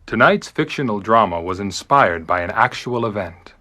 Tonight's fictional drama was inspired by an actual event.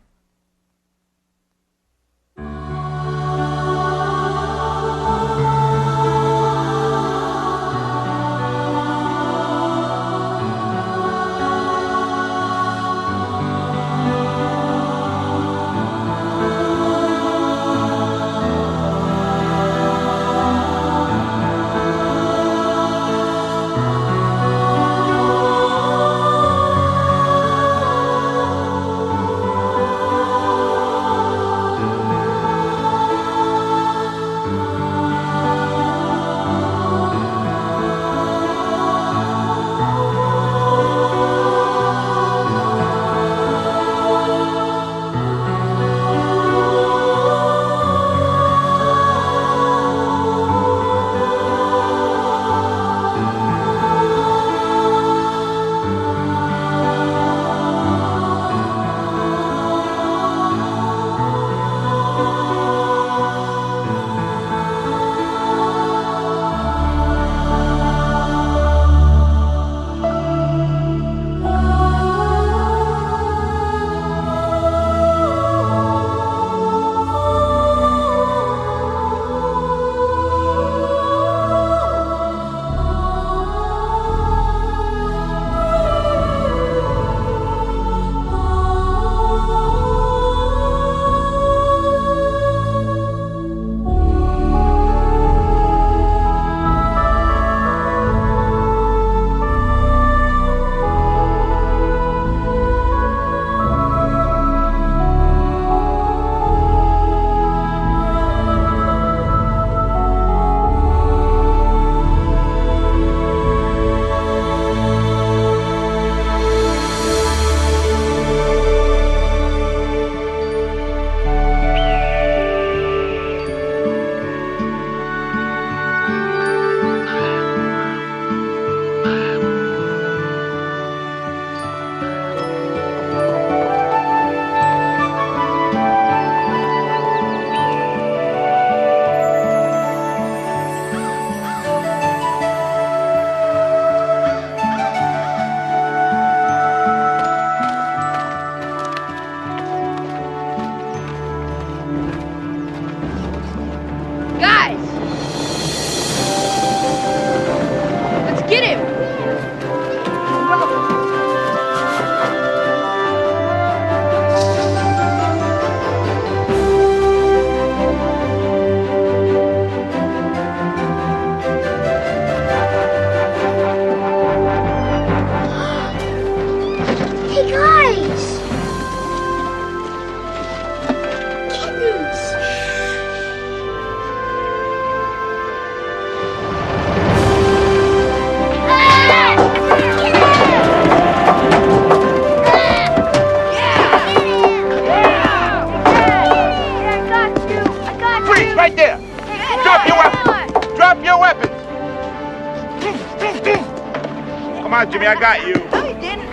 Come on, Jimmy, I got you. No, you didn't.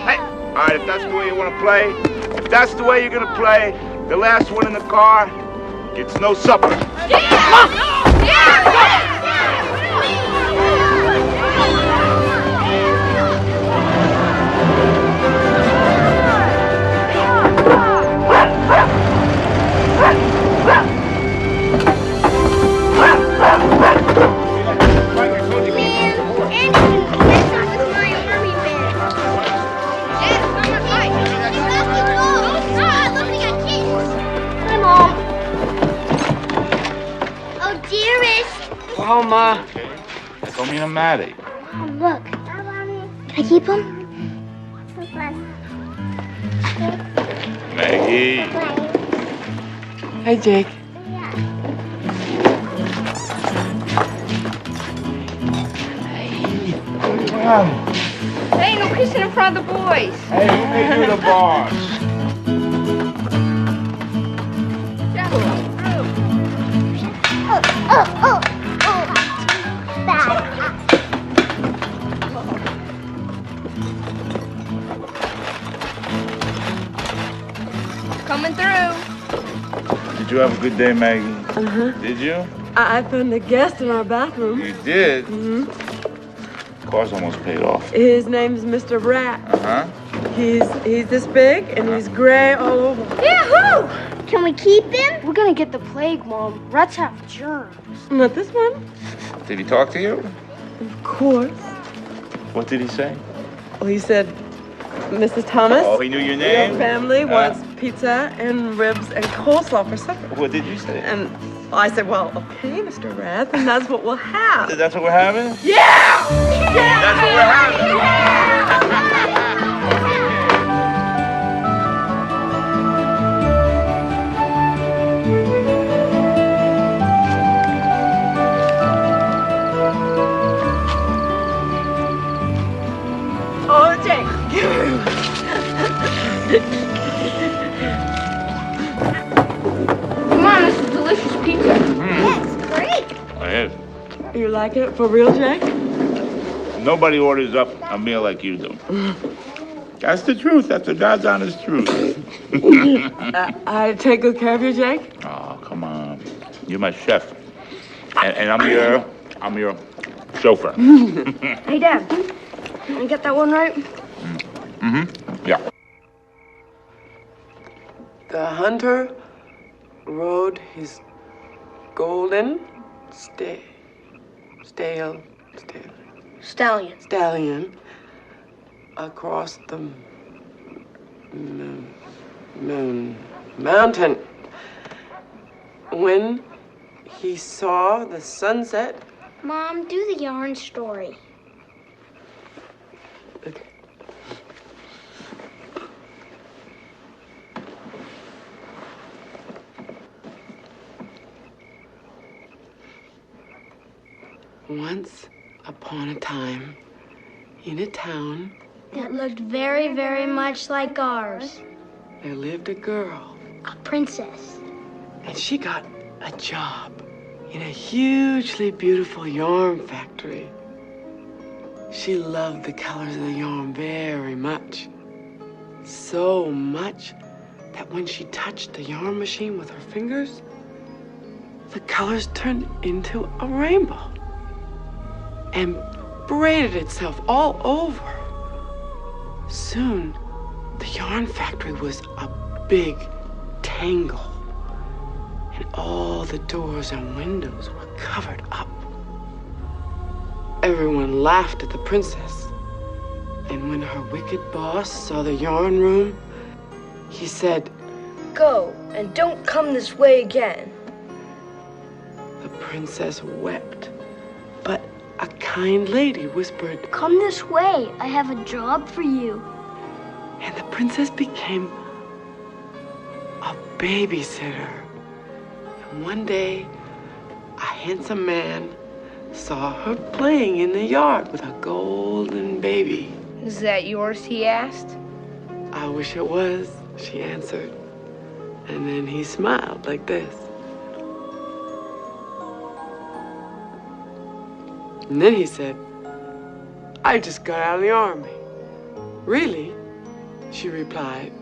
Hey, all right, if that's the way you want to play, if that's the way you're going to play, the last one in the car gets no supper. Oh, Ma. That's only a Maddie. Oh, look. Can I keep him? Maggie. Hey, Jake. Hey, no kissing in front of the boys. Hey, who made you the boss? Coming through. Did you have a good day, Maggie? Uh-huh. Did you? I found a guest in our bathroom. You did? Mm-hmm. car's almost paid off. His name's Mr. Rat. Uh-huh. He's this big, and he's gray all over. Yahoo! Can we keep him? We're gonna get the plague, Mom. Rats have germs. Not this one. Did he talk to you? Of course. What did he say? Well, he said, Mrs. Thomas, Oh, he knew your name? your family wants pizza and ribs and coleslaw for supper. What did you say? And I said, well, okay, Mr. Rath, and that's what we'll have. That's what we're having? Yeah! That's what we're having. Oh, Jake. Come on, this is delicious pizza. Yes, great. I is. You like it for real, Jake? Nobody orders up a meal like you do. That's the truth. That's the God's honest truth. I take good care of you, Jake? Oh, come on. You're my chef. And I'm your chauffeur. Hey, Dad. Did I get that one right? Mm-hmm. Yeah. The hunter rode his golden stallion across the mountain. When he saw the sunset, Mom, do the yarn story. okay. Once upon a time, in a town, That looked very, very much like ours. there lived a girl, A princess. and she got a job in a hugely beautiful yarn factory. She loved the colors of the yarn very much. So much that when she touched the yarn machine with her fingers, the colors turned into a rainbow and braided itself all over. Soon, the yarn factory was a big tangle, and all the doors and windows were covered up. Everyone laughed at the princess, and when her wicked boss saw the yarn room, he said, Go, and don't come this way again. the princess wept, but a kind lady whispered, Come this way. I have a job for you. and the princess became a babysitter. And one day, a handsome man saw her playing in the yard with a golden baby. Is that yours, he asked? I wish it was, she answered. And then he smiled like this. And then he said, I just got out of the army. Really? She replied.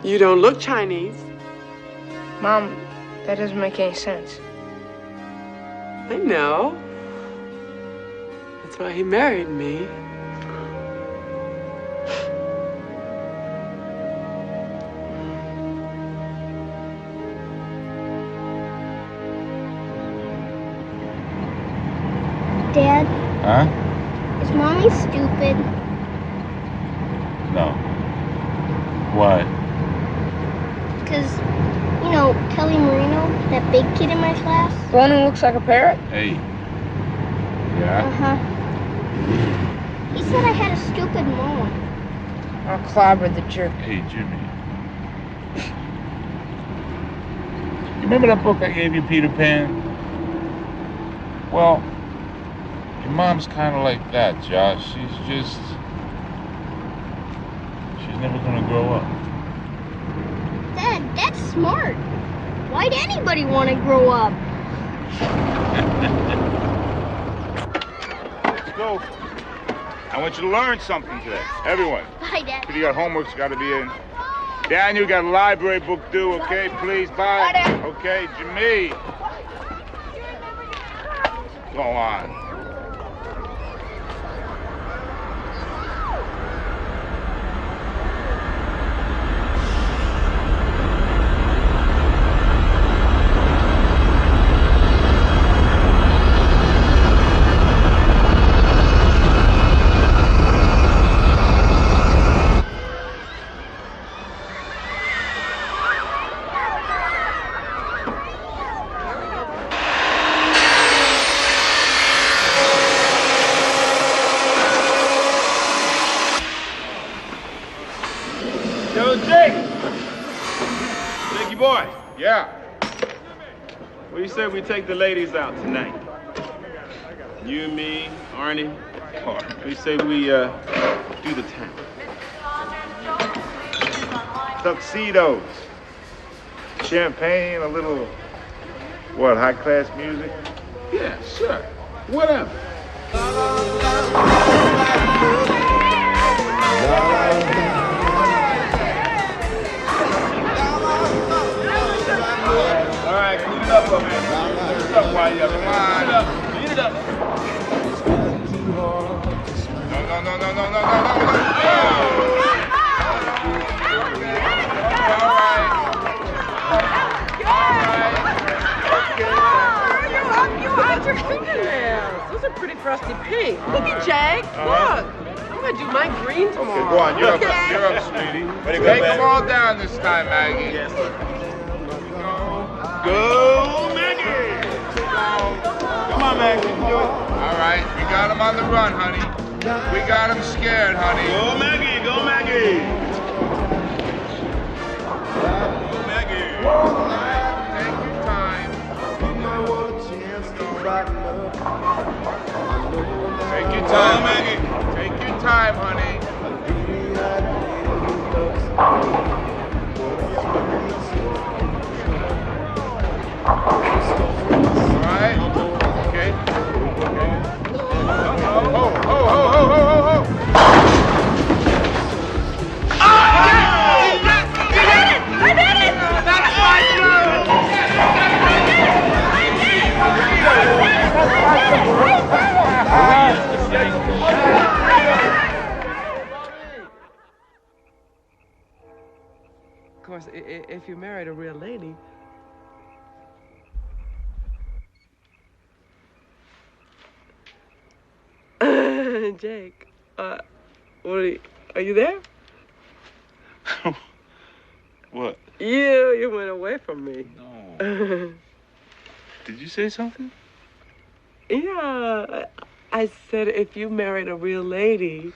You don't look Chinese. Mom, that doesn't make any sense. I know. That's why he married me. Dad, Huh? is Mommy stupid? No. Why? Because, you know, Kelly Marino, that big kid in my class? The one who looks like a parrot? Hey. Yeah? Uh-huh. He said I had a stupid mom. I'll clobber the jerk. Hey, Jimmy. You remember that book I gave you, Peter Pan? Well, your mom's kind of like that, Josh. She's never gonna grow up. Dad, that's smart. Why'd anybody want to grow up? Let's go. I want you to learn something today. Everyone. Bye, Dad. If you got homework's got to be in. Daniel, you got a library book due, okay? Please, bye. Bye, Dad. Okay, Jimmy. Go on. Yo, Jake! Jakey boy, Yeah. what do you say we take the ladies out tonight? You, me, Arnie. What do you say we do the town? Tuxedos. Champagne, a little, what, high-class music? Yeah, sure. Whatever. All right, clean it up, man. Clean it up while you're up. Clean it up. Clean it up. No. Your fingernails. Those are pretty frosty pink. Look at Jake. Look. I'm gonna do my green tomorrow. Okay, go on. You're up. Okay. You're up, sweetie. Take them all down this time, Maggie. Yes, sir. Go, Maggie. Come on, Maggie. Do it. All right, we got them on the run, honey. We got them scared, honey. Go, Maggie. Go, Maggie. Go, Maggie. All right, take your time. Take your time, Maggie. Take your time, honey. All right. Okay. Oh. Of course, if you married a real lady. Jake, are you there? What? You went away from me. No. Did you say something? Yeah, I said if you married a real lady,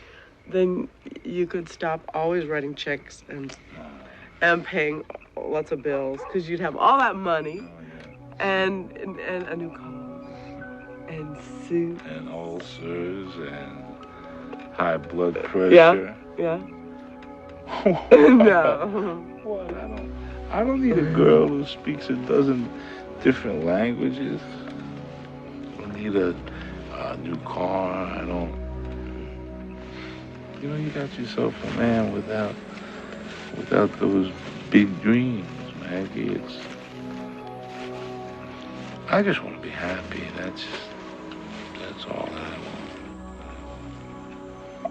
then you could stop always writing checks and paying lots of bills, because you'd have all that money and a new car and suit. And ulcers and high blood pressure. Yeah. No. What? I don't need a girl who speaks a dozen different languages. I don't need a new car. I don't. You know, you got yourself a man without those big dreams, Maggie. I just want to be happy. That's all that I want.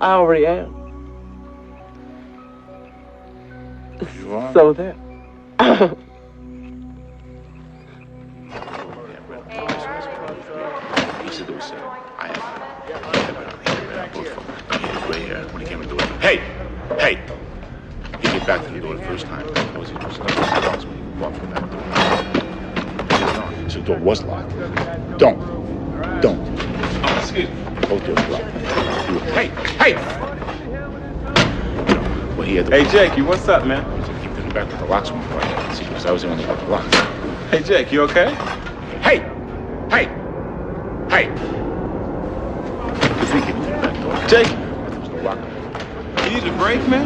I already am. You are? So there. He said there was I have both from gray hair when he came into the door. Hey! He came back to the door the first time. That was interesting. That was when he walked from that door. So the door was locked. Don't. Oh, excuse me. Both doors were locked. Hey! Well, he had the... Hey, Jakey, what's up, man? He took me back with the locks one before I could see because I was the one that got the locks. Hey, Jake, you okay? Hey! If we could get that door. Jake, There was no lock. you need a break, man?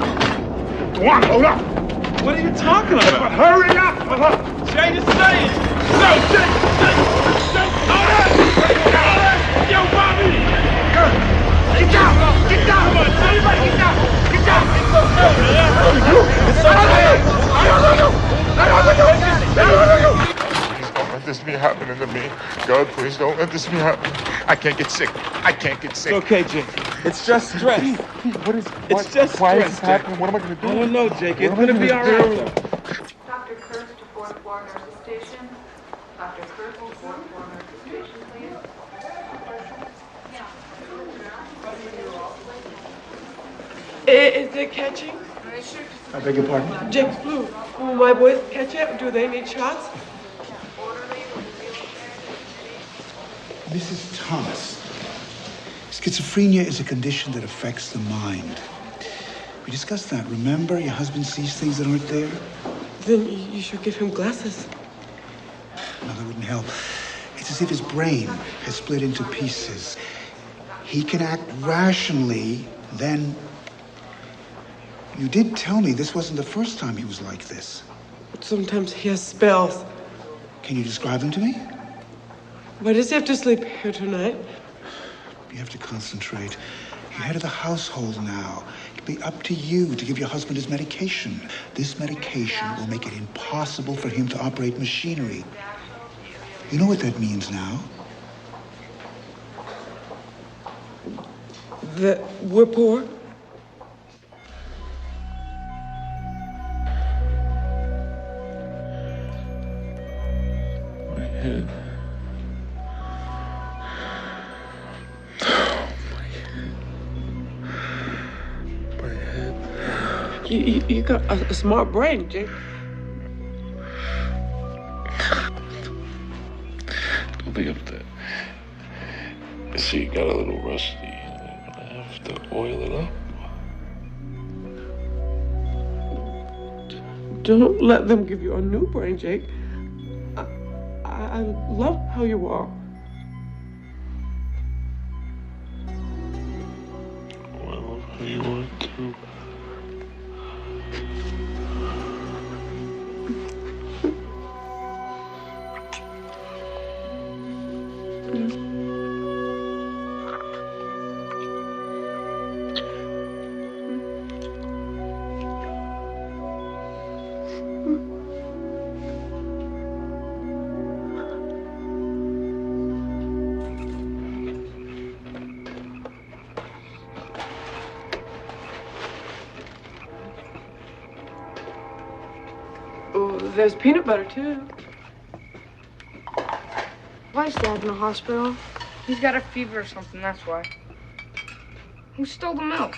Go on, hold up! What are you talking about? Hurry up! Jay, just say it. No, Jake! Hold up! Yo, Bobby! Get down! Come on, everybody get down! Get down! It's okay! Please don't let this be happening to me. God, please don't let this be happening. I can't get sick. It's okay, Jake. It's just stress. It's just Why stress, is this Jake. happening? What am I going to do? I don't know, Jake. It's What am I gonna be gonna all do? right. Dr. Kurtz to 4th floor nurses station. Dr. Kurtz to 4th floor nurses station, please. Is it catching? I beg your pardon? Jake's flu. Will my boys catch it? Do they need shots? Mrs. Thomas, schizophrenia is a condition that affects the mind. We discussed that, remember? Your husband sees things that aren't there. Then you should give him glasses. No, that wouldn't help. It's as if his brain has split into pieces. He can act rationally, then... You did tell me this wasn't the first time he was like this. Sometimes he has spells. Can you describe them to me? Why does he have to sleep here tonight? You have to concentrate. You're head of the household now. It'll be up to you to give your husband his medication. This medication will make it impossible for him to operate machinery. You know what that means now? That we're poor? My head. You got a smart brain, Jake. Don't be up there. See, it got a little rusty. I'm gonna have to oil it up. Don't let them give you a new brain, Jake. I love how you are. I love how you are too. Oh, there's peanut butter, too. Why is Dad in the hospital? He's got a fever or something, that's why. Who stole the milk?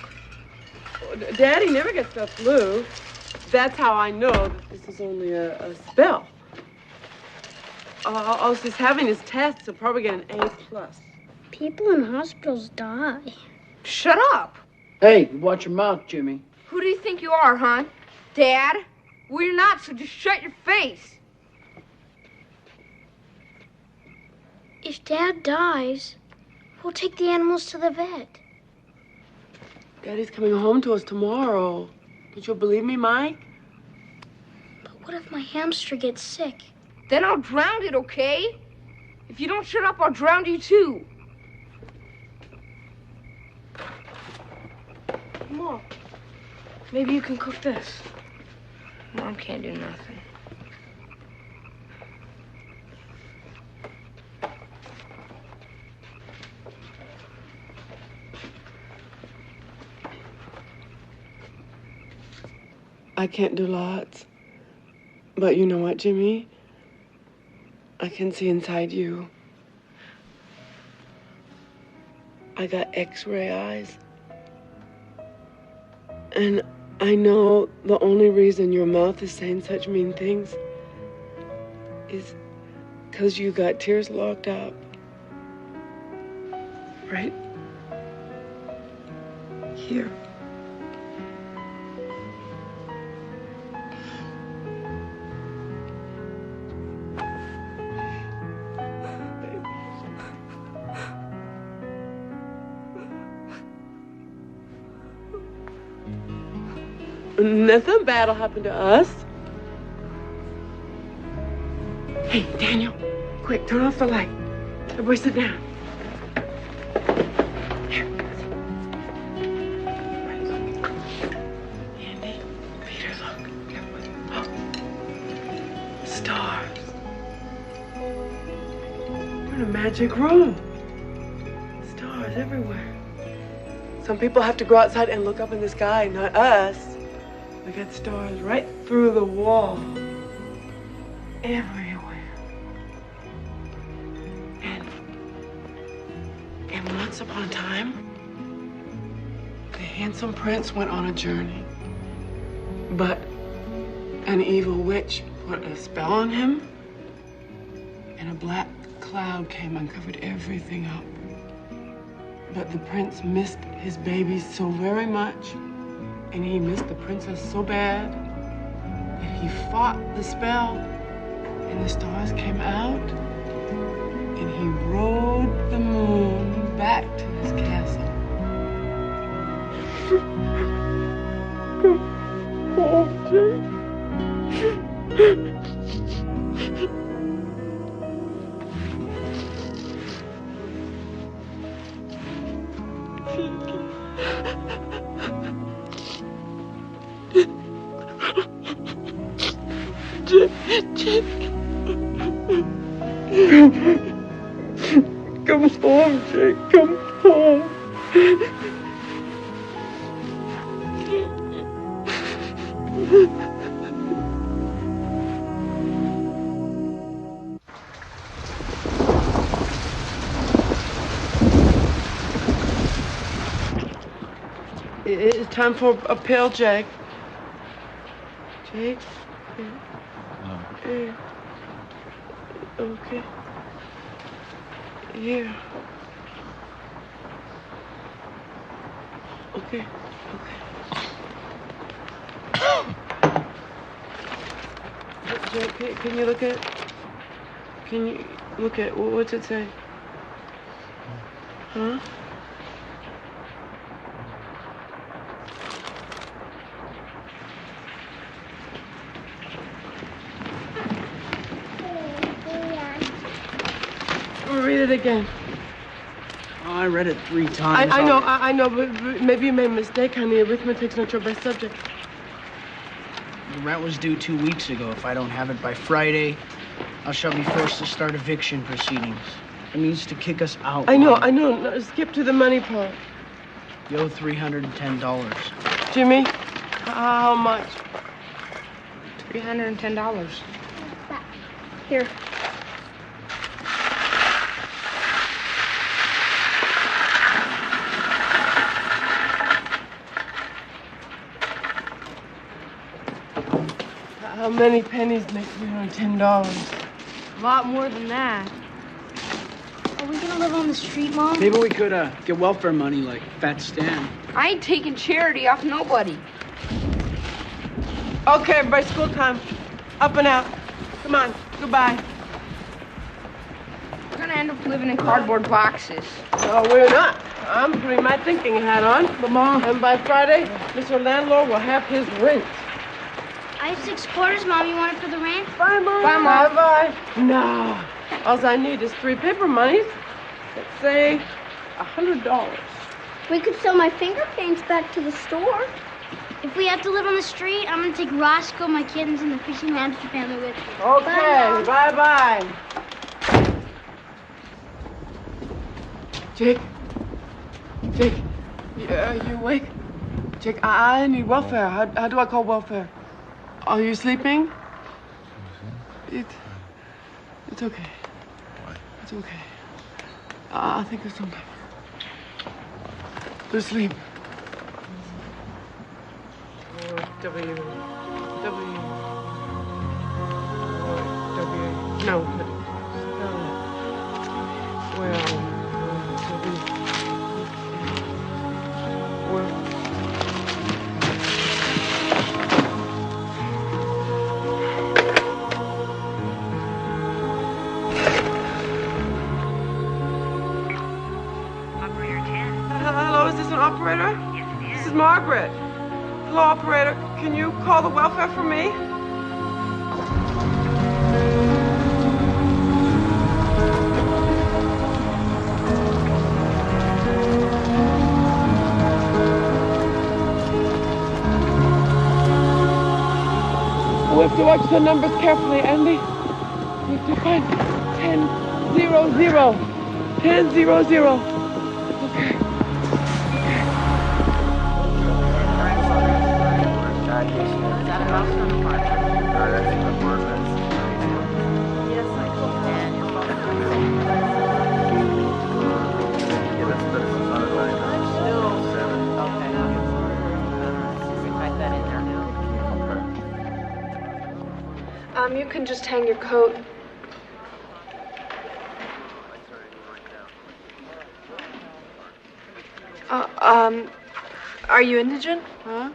Daddy never gets the flu. That's how I know that this is only a spell. All she's having is tests. He'll probably get an A+. People in hospitals die. Shut up! Hey, watch your mouth, Jimmy. Who do you think you are, hon? Dad? Well, you're not, so just shut your face. If Dad dies, we'll take the animals to the vet. Daddy's coming home to us tomorrow. Don't you believe me, Mike? But what if my hamster gets sick? Then I'll drown it, okay? If you don't shut up, I'll drown you too. Mom, maybe you can cook this. Mom can't do nothing. I can't do lots. But you know what, Jimmy? I can see inside you. I got X-ray eyes. And I know the only reason your mouth is saying such mean things is because you got tears locked up. Right here. Nothing bad will happen to us. Hey, Daniel, quick, turn off the light. Everybody sit down. Here. Andy, Peter, look. Oh. Stars. We're in a magic room. Stars everywhere. Some people have to go outside and look up in the sky, not us. We got stars right through the wall. Everywhere. And once upon a time, the handsome prince went on a journey. But an evil witch put a spell on him, and a black cloud came and covered everything up. But the prince missed his babies so very much And he missed the princess so bad that he fought the spell, and the stars came out, and he rode the moon back to his castle. Come home, Jake. Jake. Come home, Jake. Come home. It's time for a pill, Jake. Jake? Okay. Here. Okay. Jake, can you look at? Can you look at? What's it say? Huh? Read it again. Oh, I read it 3 times. I know, but maybe you made a mistake, honey. Arithmetic's not your best subject. The rent was due 2 weeks ago. If I don't have it by Friday, I shall be forced to start eviction proceedings. It means to kick us out. I know. No, skip to the money part. You owe $310. Jimmy, how much? $310. Here. How many pennies make $310? A lot more than that. Are we gonna live on the street, Mom? Maybe we could get welfare money like Fat Stan. I ain't taking charity off nobody. Okay, everybody, school time. Up and out. Come on, goodbye. We're gonna end up living in cardboard boxes. No, we're not. I'm putting my thinking hat on. But Mom. And by Friday, Mr. Landlord will have his rent. I have 6 quarters, Mom. You want it for the rent? Bye, Mom. Bye, Mom. Bye. No. All I need is 3 paper monies. Let's say $100. We could sell my finger paints back to the store. If we have to live on the street, I'm gonna take Roscoe, my kittens, and the fishing hamster family with me. Okay, bye-bye. Jake? You awake? Jake, I need welfare. How do I call welfare? Are you sleeping? It's okay. What? It's okay. I think it's something. Go to sleep. W. No. Hello, is this an operator? Yes, it is. This is Margaret. Hello, operator. Can you call the welfare for me? We have to watch the numbers carefully, Andy. We have to find 10-0-0. 10-0-0. Okay. You can just hang your coat. Are you indigent? Huh?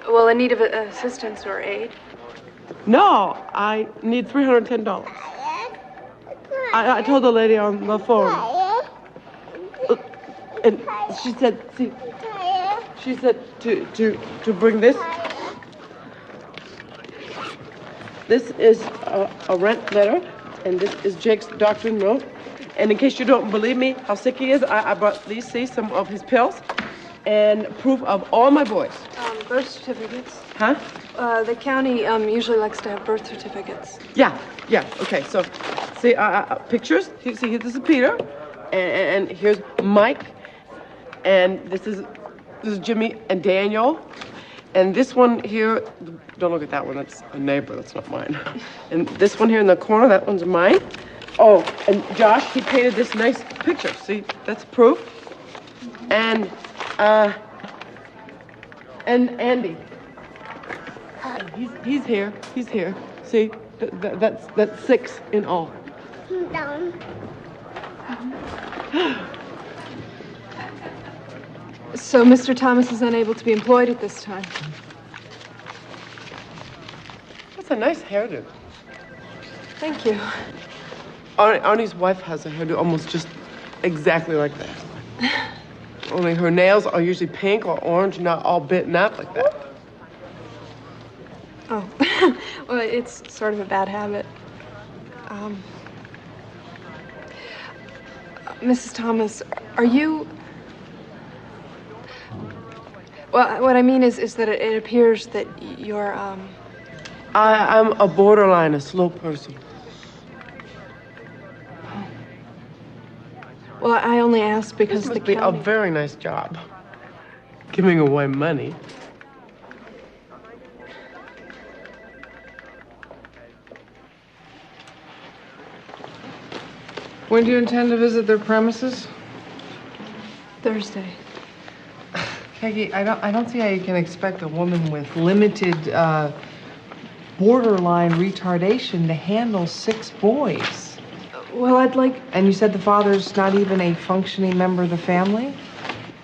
Well, in need of assistance or aid? No, I need $310. I told the lady on the phone. And she said, to bring this. This is a rent letter, and this is Jake's doctor note. And in case you don't believe me how sick he is, I brought these, see, some of his pills, and proof of all my boys. Birth certificates. Huh? The county usually likes to have birth certificates. Yeah, okay, so, see, pictures. See, this is Peter, and here's Mike, and this is Jimmy and Daniel, and this one here, don't look at that one, that's a neighbor, that's not mine. And this one here in the corner, that one's mine. Oh, and Josh, he painted this nice picture, see, that's proof. And Andy. He's here. See, that's 6 in all. Down. So Mr. Thomas is unable to be employed at this time. That's a nice hairdo. Thank you. Arnie's wife has a hairdo almost just exactly like that. Only her nails are usually pink or orange, not all bitten up like that. Oh, well, it's sort of a bad habit. Mrs. Thomas, are you... Well, what I mean is that it appears that you're, I'm a borderline, a slow person. Well, I only asked because this must be a very nice job. Giving away money. When do you intend to visit their premises? Thursday. Peggy, I don't see how you can expect a woman with limited, borderline retardation to handle 6 boys. Well, I'd like... And you said the father's not even a functioning member of the family?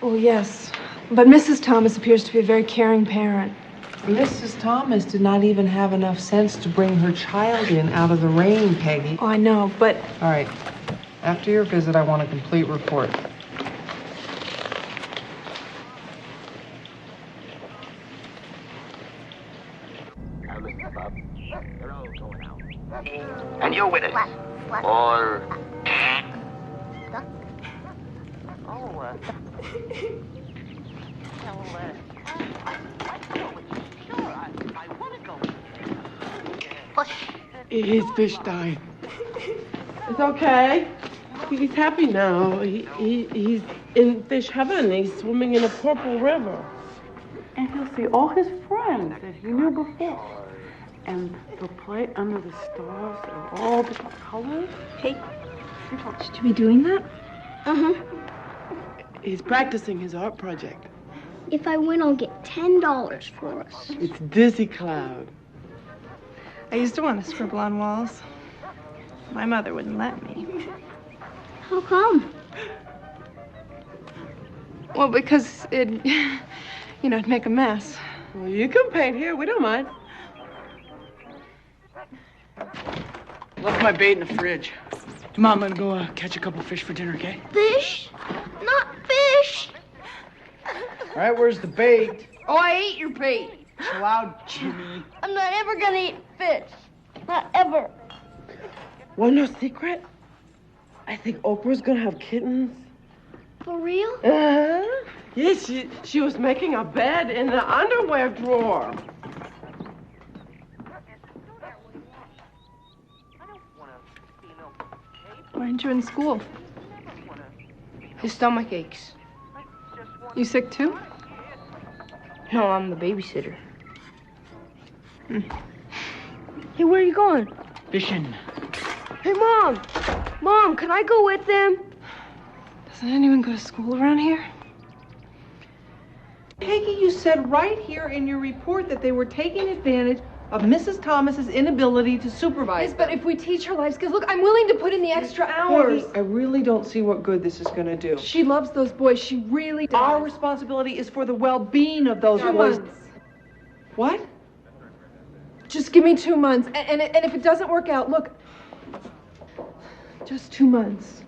Well, yes. But Mrs. Thomas appears to be a very caring parent. Mrs. Thomas did not even have enough sense to bring her child in out of the rain, Peggy. Oh, I know, but... All right. After your visit, I want a complete report. And you're with it. Or... His fish died. It's okay. He's happy now. He's in fish heaven. He's swimming in a purple river. And he'll see all his friends that he knew before. And they'll play under the stars of all different colors. Hey, should you be doing that? Uh-huh. He's practicing his art project. If I win, I'll get $10 for us. It's Dizzy Cloud. I used to want to scribble on walls. My mother wouldn't let me. How come? Well, because it'd make a mess. Well, you can paint here. We don't mind. Left my bait in the fridge. Mom, I'm gonna go catch a couple fish for dinner, okay? Fish? Not fish. All right, where's the bait? Oh, I ate your bait. Chill out, Jimmy. I'm not ever gonna eat fish. Not ever. Want no secret? I think Oprah's gonna have kittens. For real? Uh-huh. Yes, she was making a bed in the underwear drawer. Why aren't you in school? His stomach aches. You sick too? No, I'm the babysitter. Hey, where are you going? Fishing. Hey, Mom! Mom, can I go with them? Doesn't anyone go to school around here? Peggy, you said right here in your report that they were taking advantage of Mrs. Thomas's inability to supervise. Yes, but if we teach her life skills, look, I'm willing to put in the extra hours. Peggy, I really don't see what good this is going to do. She loves those boys. She really does. Our responsibility is for the well-being of those boys. What? Just give me 2 months. And if it doesn't work out, look, just 2 months.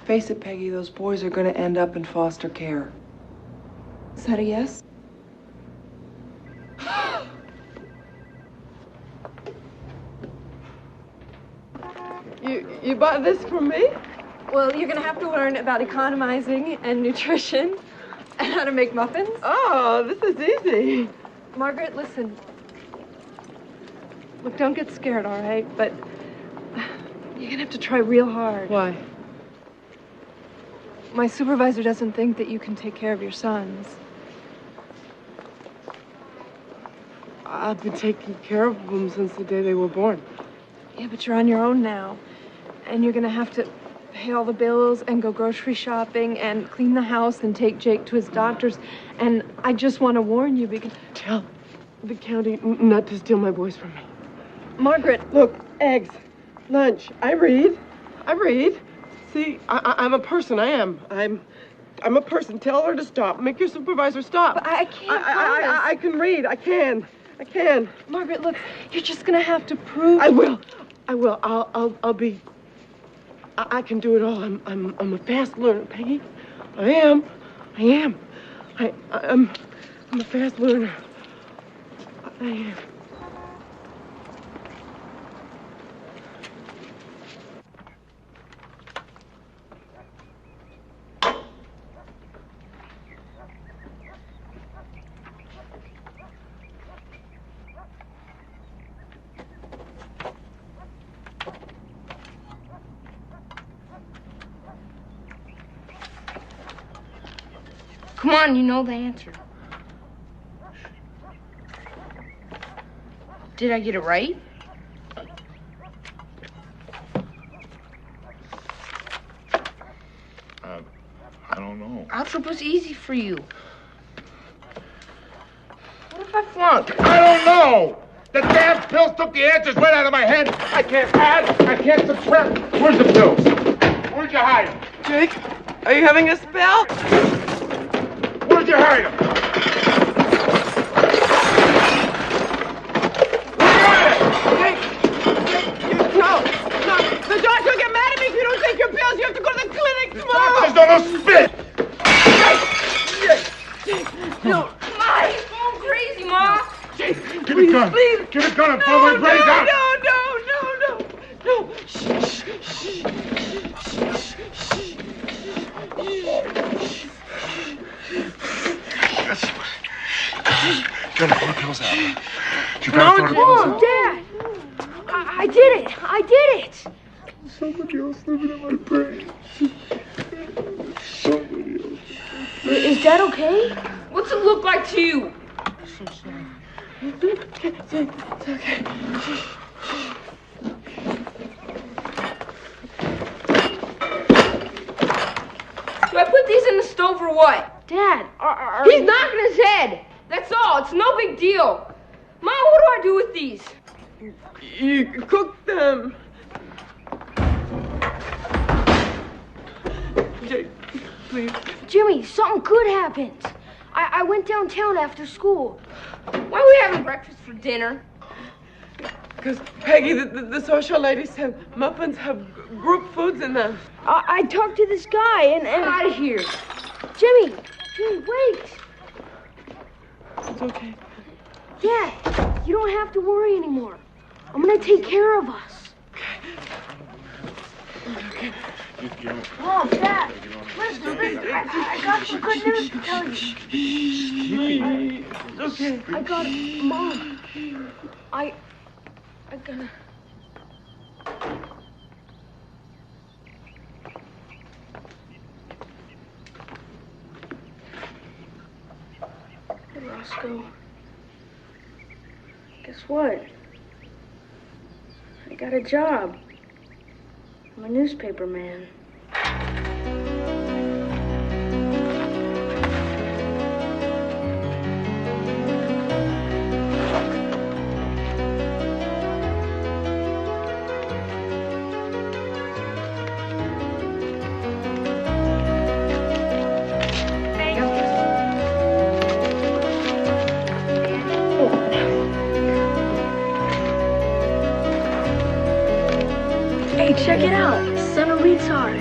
Face it, Peggy, those boys are going to end up in foster care. Is that a yes? You bought this from me? Well, you're gonna have to learn about economizing and nutrition and how to make muffins. Oh, this is easy. Margaret, listen. Look, don't get scared, all right? But you're gonna have to try real hard. Why? My supervisor doesn't think that you can take care of your sons. I've been taking care of them since the day they were born. Yeah, but you're on your own now. And you're gonna have to pay all the bills and go grocery shopping and clean the house and take Jake to his doctors. And I just want to warn you because... Tell the county not to steal my boys from me. Margaret. Look, eggs, lunch. I read. See, I'm a person. I'm a person. Tell her to stop. Make your supervisor stop. But I can't I can read. I can. Margaret, look, you're just gonna have to prove... I will. I'll be... I can do it all. I'm a fast learner, Peggy. I am. I'm a fast learner. I am. Come on, you know the answer. Did I get it right? I don't know. Algebra was easy for you. What if I flunked? I don't know! The damn pills took the answers right out of my head. I can't add, I can't subtract. Where's the pills? Where'd you hide them? Jake, are you having a spell? Where'd you hide them? No. The doctor will get mad at me if you don't take your pills. You have to go to the clinic tomorrow. Doctors don't spit. No. Ma, he's going crazy, Ma. Give me a gun. Please. Give me a gun and blow my brains out. No. You're gonna pull the pills out. You No, gotta throw the pills out. Dad! I did it! Somebody else living in my brain. Somebody else. Is Dad okay? What's it look like to you? It's okay. Do I put these in the stove or what? Dad, He's knocking his head. That's all. It's no big deal. Mom, what do I do with these? You cook them. Jake, please. Jimmy, something good happened. I went downtown after school. Why are we having breakfast for dinner? Because, Peggy, the social ladies said muffins have group foods in them. I talked to this guy and... Out of here. Jimmy, wait. It's okay. Dad, you don't have to worry anymore. I'm gonna take care of us. Okay. Mom, Dad, listen. I got some good news to tell you. Okay. I got it. Mom, I gotta... Hey, Roscoe. Guess what? I got a job. I'm a newspaper man. Check it out. Son of retard.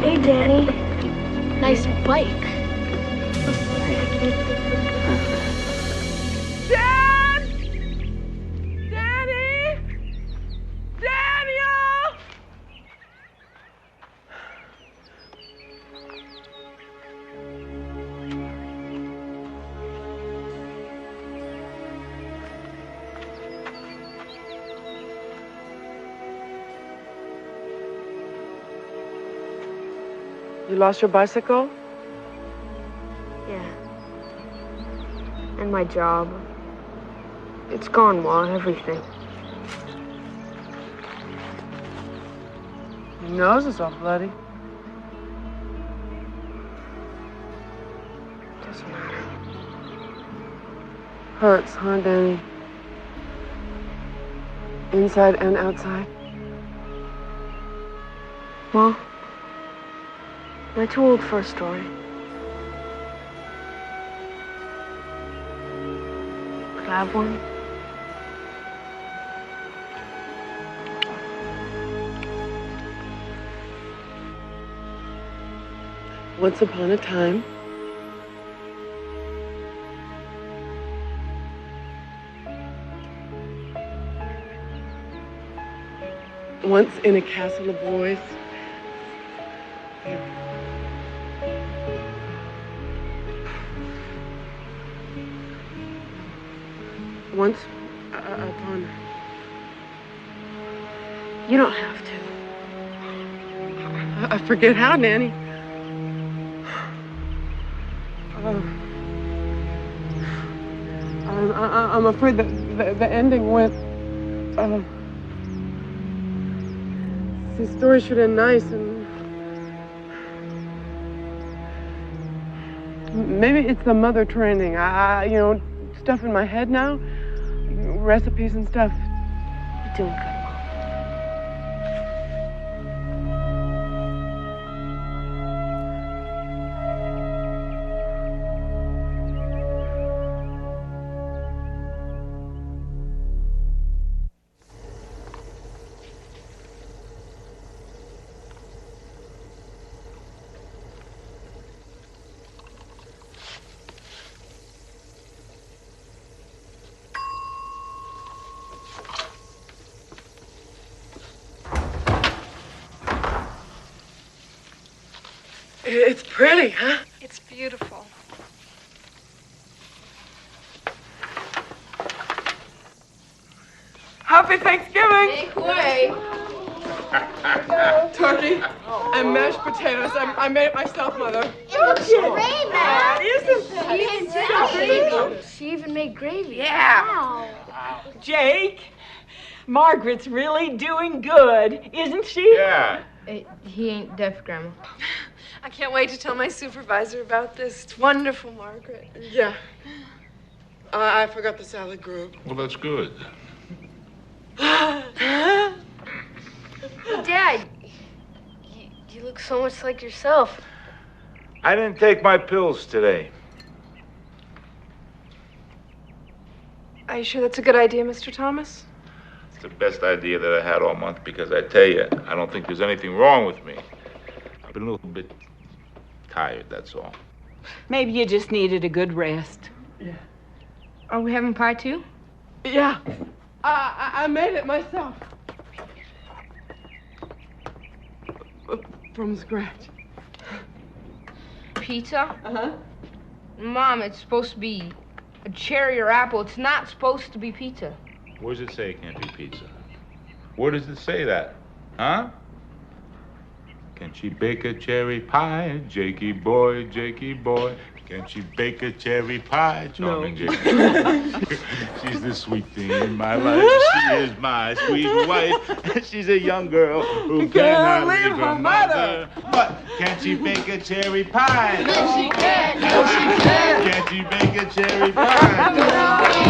Hey, Danny. Nice bike. Dad! Daddy! Daniel! You lost your bicycle? Yeah. And my job. It's gone, Ma, everything. Your nose is all bloody. Doesn't matter. Hurts, huh, Danny? Inside and outside? Ma, am I too old for a story? Could I have one? Once upon a time, once in a castle of boys, once upon. You don't have to. I forget how, Nanny. I'm afraid that the ending went. The story should end nice, and maybe it's the mother training. Stuff in my head now, recipes and stuff. You're doing good. It's pretty, huh? It's beautiful. Happy Thanksgiving! Make way. Turkey and mashed potatoes. I made it myself, Mother. It looks great, man. She even made gravy. Yeah. Wow. Jake, Margaret's really doing good, isn't she? Yeah. He ain't deaf, Grandma. I can't wait to tell my supervisor about this. It's wonderful, Margaret. Yeah. I forgot the salad group. Well, that's good. Dad, you look so much like yourself. I didn't take my pills today. Are you sure that's a good idea, Mr. Thomas? It's the best idea that I had all month because I tell you, I don't think there's anything wrong with me. I've been a little bit tired, that's all. Maybe you just needed a good rest. Yeah. Are we having pie too? Yeah. I made it myself. From scratch. Pizza? Uh-huh. Mom, it's supposed to be a cherry or apple. It's not supposed to be pizza. Where does it say it can't be pizza? Where does it say that? Huh? Can she bake a cherry pie, Jakey boy, Jakey boy? Can she bake a cherry pie, charming Jakey? She's the sweet thing in my life. She is my sweet wife. She's a young girl who cannot leave her mother. But can she bake a cherry pie? Yes, she can. Yes, she can. Can she bake a cherry pie?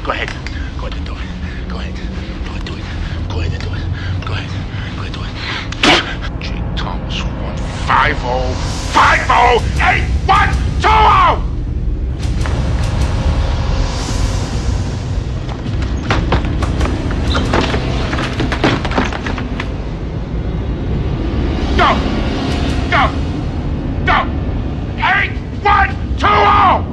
Go ahead. 2-0! Go! 8-1-2-0!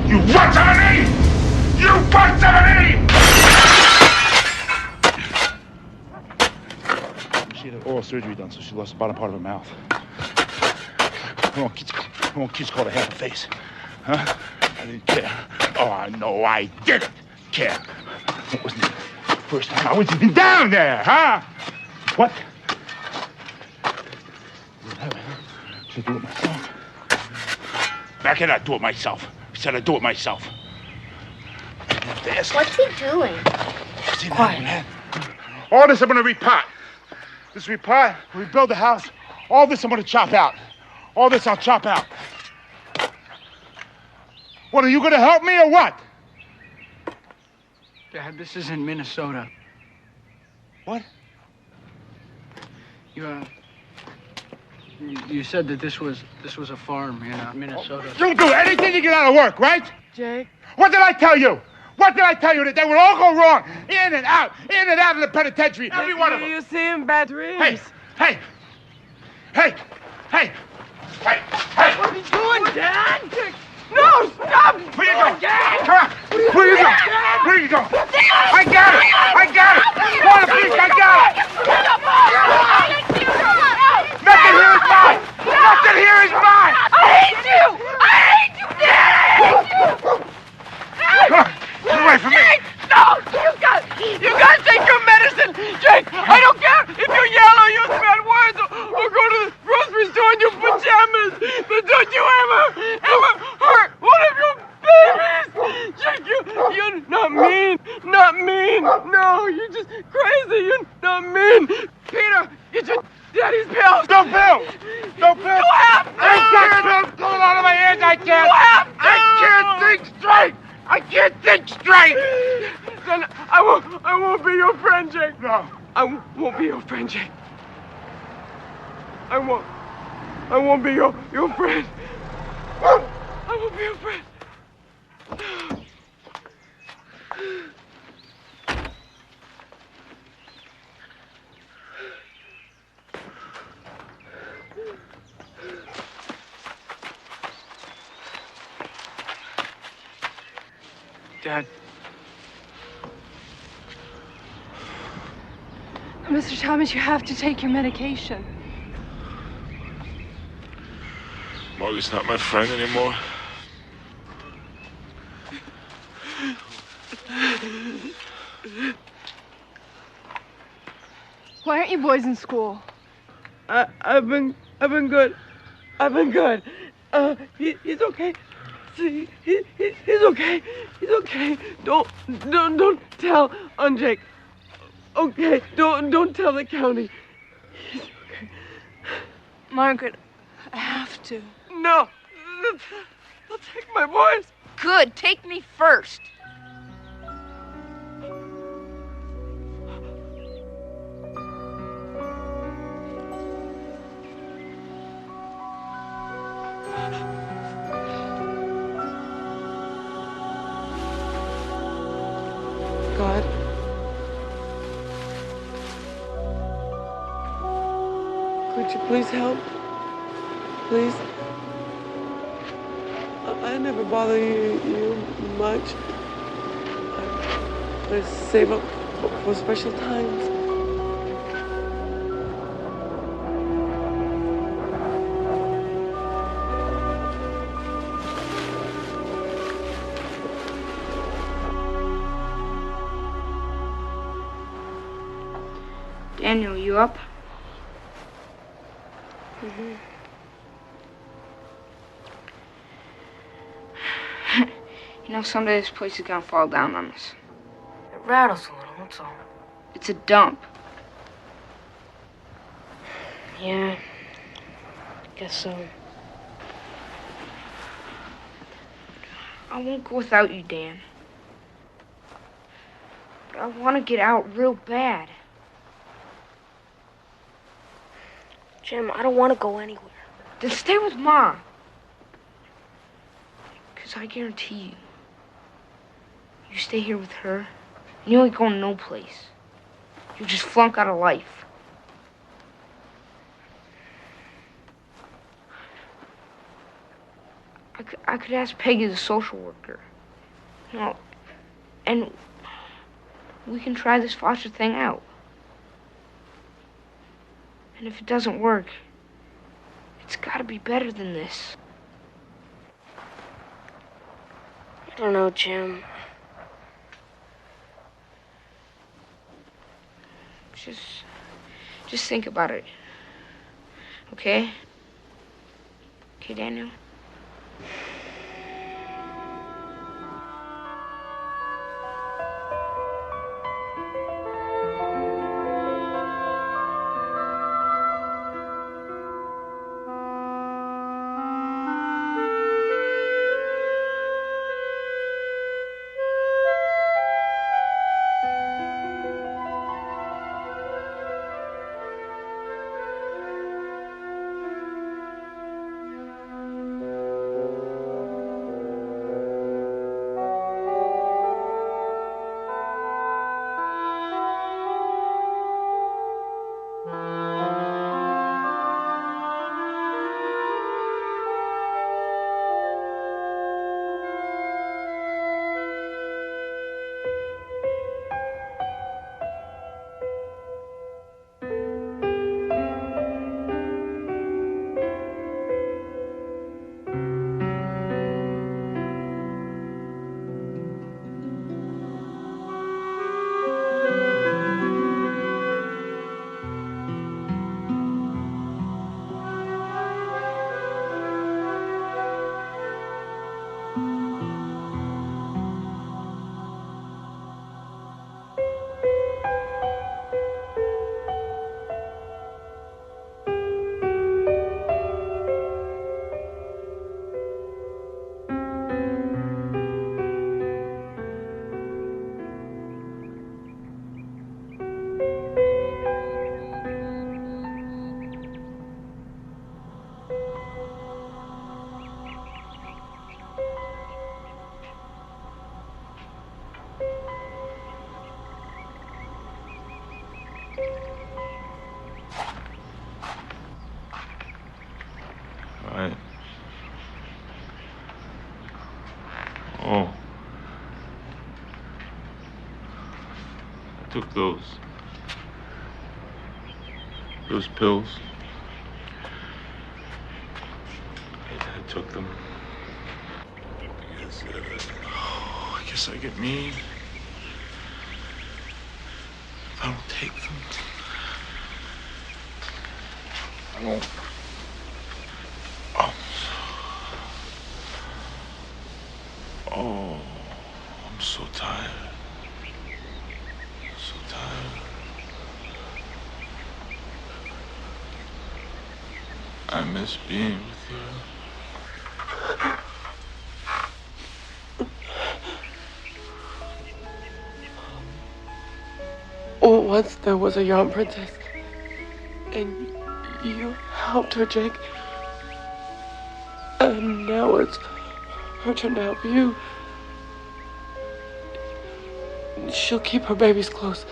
You want some of me? You want some of me? She had oral surgery done, so she lost the bottom part of her mouth. I want kids called a half a face. Huh? I didn't care. Oh, I know I didn't care. It wasn't the first time I was even down there, huh? What? Should I do it myself? I cannot do it myself. I said I'd do it myself. What's he doing? Quiet. All this I'm gonna repot. This repot, rebuild the house. All this I'm gonna chop out. All this I'll chop out. What, are you gonna help me or what? Dad, this is in Minnesota. What? You said that this was a farm in Minnesota. You'll do anything to get out of work, right? Jake? What did I tell you? What did I tell you? That they would all go wrong. In and out of the penitentiary. Every one of them. You see him, bad dreams. Hey! What are you doing, Dad? No, stop! Where you going? Dad! Come on! Where you going? Where you going? I got it! Water, please, I got it! Nothing here is mine! Nothing here is mine! I hate you, Dad! Come on, get away from me! No! You gotta take your medicine! Jake, I don't care if you yell or use bad words or go to the grocery store in your pajamas, but don't you ever hurt one of your babies! Jake, you're not mean! No, you're just crazy! You're not mean! Peter, get your daddy's pills! No pills! You have to! I can't pull it out of my hands, I can't! You have to! I can't think straight! I can't think straight! Then I won't be your friend, Jake. No. I won't be your friend, Jake. I won't be your friend. I won't be your friend. Dad. Mr. Thomas, you have to take your medication. Margaret's not my friend anymore. Why aren't you boys in school? I've been good. He's okay. See, he's okay. He's okay. Don't tell on Jake. Okay, don't tell the county. He's okay. Margaret, I have to. No, they'll take my boys. Good, take me first. God. Could you please help? Please? I never bother you much. I save up for special times. Daniel, you up? Mm-hmm. You know, someday this place is gonna fall down on us. It rattles a little, that's all. It's a dump. Yeah, guess so. I won't go without you, Dan. But I want to get out real bad. Jim, I don't want to go anywhere. Then stay with Mom. Because I guarantee you, you stay here with her, and you ain't going no place. You'll just flunk out of life. I could ask Peggy, the social worker. You know, and we can try this foster thing out. And if it doesn't work, it's gotta be better than this. I don't know, Jim. Just think about it. Okay? Okay, Daniel? Right. Oh. I took those pills. I took them because I guess I get mean if I don't take them. I don't. Oh, I'm so tired. So tired. I miss being with you. Well, once there was a young princess, and you helped her, Jake. And now it's her turn to help you. She'll keep her babies close.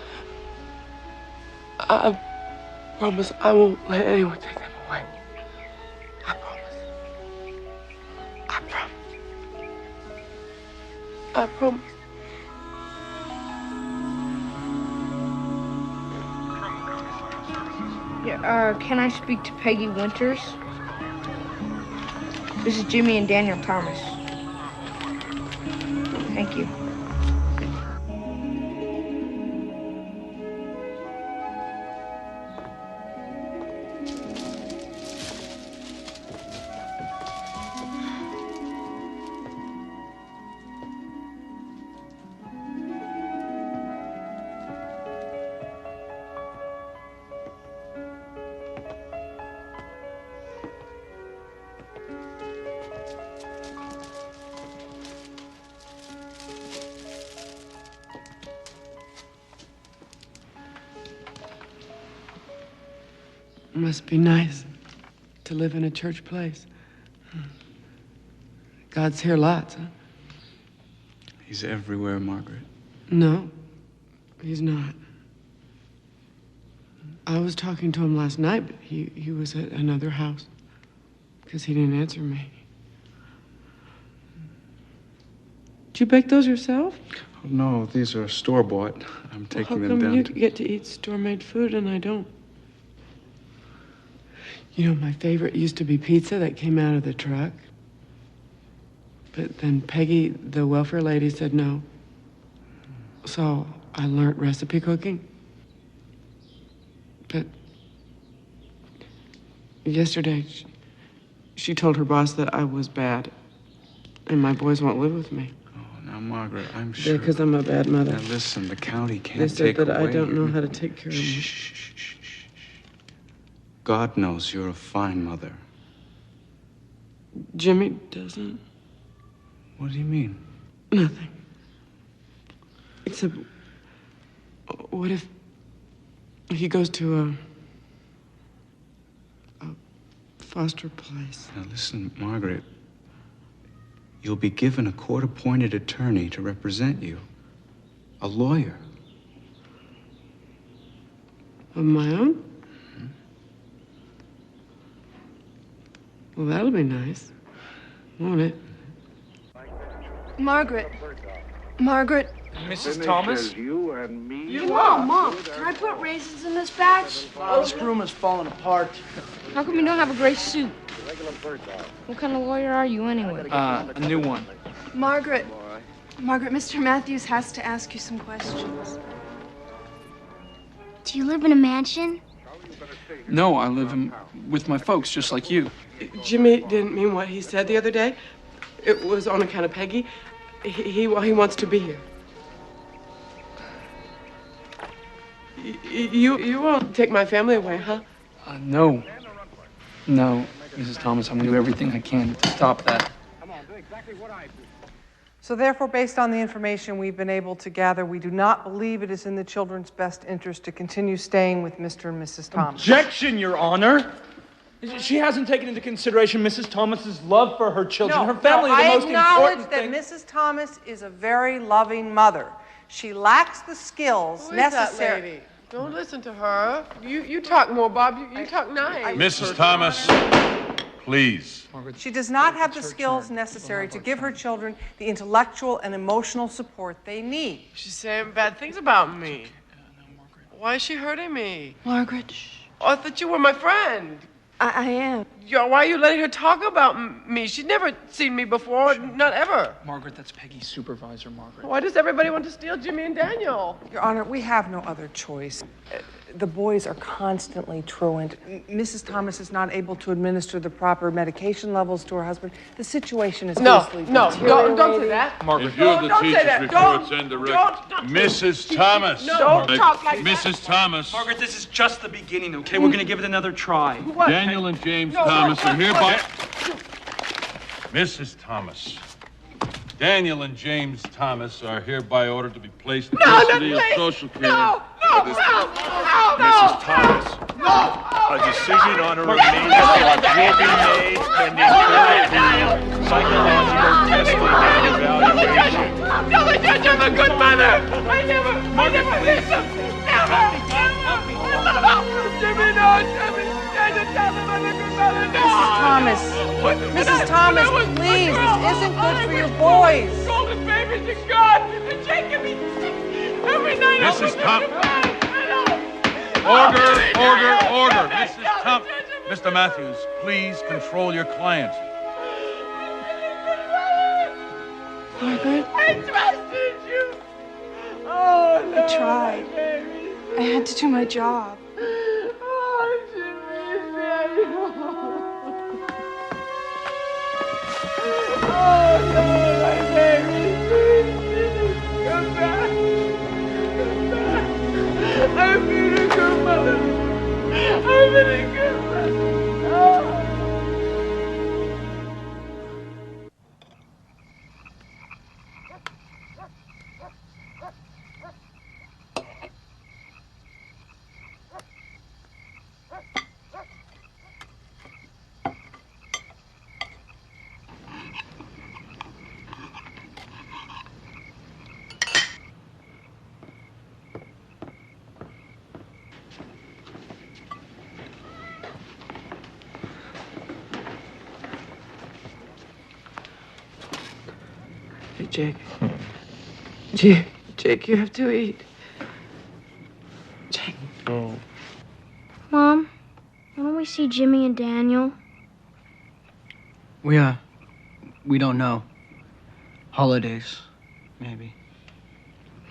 I promise I won't let anyone take them away. I promise. I promise. I promise. Yeah, can I speak to Peggy Winters? This is Jimmy and Daniel Thomas. Thank you. Must be nice to live in a church place. God's here lots, huh? He's everywhere, Margaret. No, he's not. I was talking to him last night, but he was at another house because he didn't answer me. Did you bake those yourself? Oh, no, these are store-bought. I'm taking them down. How come you get to eat store-made food and I don't? You know, my favorite used to be pizza that came out of the truck. But then Peggy, the welfare lady, said no. So I learned recipe cooking. But yesterday, she told her boss that I was bad, and my boys won't live with me. Oh, now, Margaret, I'm sure. Yeah, because I'm a bad mother. Now, listen, the county can't They take said that away I don't know your- how to take care of me. Shh. God knows you're a fine mother. Jimmy doesn't. What do you mean? Nothing. Except, what if he goes to a foster place? Now, listen, Margaret. You'll be given a court-appointed attorney to represent you. A lawyer. Of my own? Well, that'll be nice, won't it? Margaret. Mrs. Thomas? Mom, can I put raisins in this batch? This room is falling apart. How come you don't have a gray suit? What kind of lawyer are you anyway? A new one. Margaret, Mr. Matthews has to ask you some questions. Do you live in a mansion? No, I live with my folks, just like you. Jimmy didn't mean what he said the other day. It was on account of Peggy. He wants to be here. You won't take my family away, huh? No, Mrs. Thomas, I'm gonna do everything I can to stop that. So therefore, based on the information we've been able to gather, we do not believe it is in the children's best interest to continue staying with Mr. and Mrs. Thomas. Objection, Your Honor. She hasn't taken into consideration Mrs. Thomas's love for her children. Her family are the most important I acknowledge thing. that Mrs. Thomas is a very loving mother. She lacks the skills Who is that necessary. lady? Don't listen to her. You talk more, Bob. You talk nice. Mrs. Thomas, please. She does not have the skills necessary to give her children the intellectual and emotional support they need. She's saying bad things about me. Why is she hurting me? Margaret. Oh, I thought you were my friend. I am. Why are you letting her talk about me? She's never seen me before, not ever. Margaret, that's Peggy's supervisor, Margaret. Why does everybody want to steal Jimmy and Daniel? Your Honor, we have no other choice. The boys are constantly truant. Mrs. Thomas is not able to administer the proper medication levels to her husband. The situation is basically don't say that. If you're the don't say teachers that. reports and the Don't. Mrs. Thomas. Don't talk like that. Mrs. Thomas. Margaret, this is just the beginning, okay? We're gonna give it another try. What? Daniel and James Thomas are hereby... Mrs. Thomas. Daniel and James Thomas are hereby ordered to be placed in custody of social care. Mrs. Thomas. A decision on her remaining will be made pending further psychological testing and evaluation. Tell the judge I'm a good mother. I never miss him. Never. Jimmy, no, Jimmy. Tell him I'm a good mother. No. Mrs. Thomas, please, this isn't good for your boys. Golden babies to God. And Jacob, he's sick. Every night Mrs. Thomas. Order. Mrs. Thomas. Mr. Matthews, please control your client. Margaret, I trusted you. Oh, no. I tried. I had to do my job. Oh, Jimmy, Daniel. Oh, no, my baby. Please, come back. Come back. I've been a good mother. I've been a good mother. Oh. Hey, Jake. Jake, you have to eat. Jake. Mom, why don't we see Jimmy and Daniel? We don't know. Holidays, maybe.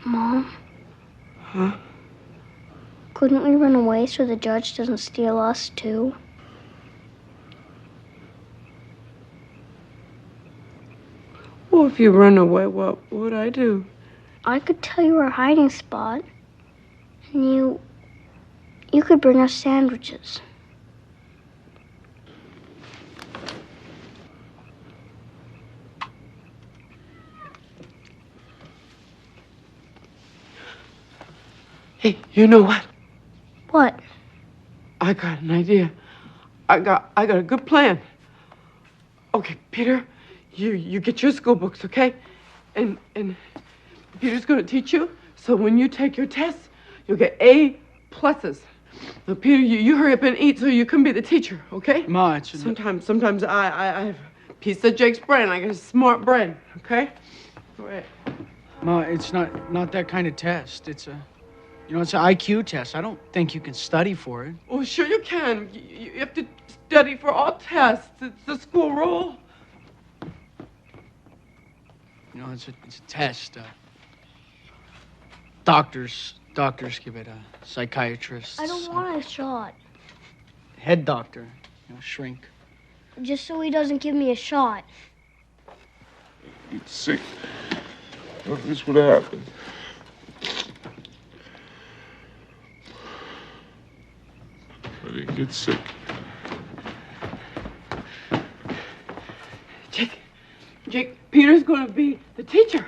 Mom, Huh? couldn't we run away so the judge doesn't steal us, too? Well, if you run away, what would I do? I could tell you our hiding spot, and you could bring us sandwiches. Hey, you know what? What? I got an idea. I got a good plan. Okay, Peter, you get your school books, okay? And Peter's gonna teach you, so when you take your tests, you'll get A+. Now, Peter, you hurry up and eat so you can be the teacher, okay? Ma, it's... Sometimes I have a piece of Jake's brain. I got a smart brain, okay? All right. Ma, it's not that kind of test. It's it's an IQ test. I don't think you can study for it. Oh, sure you can. You have to study for all tests. It's the school rule. It's a test. Doctors give it. Psychiatrists. I don't want a shot. Head doctor, shrink. Just so he doesn't give me a shot. Get sick. Well, this would happen. But he gets sick. Jake, Peter's gonna be the teacher.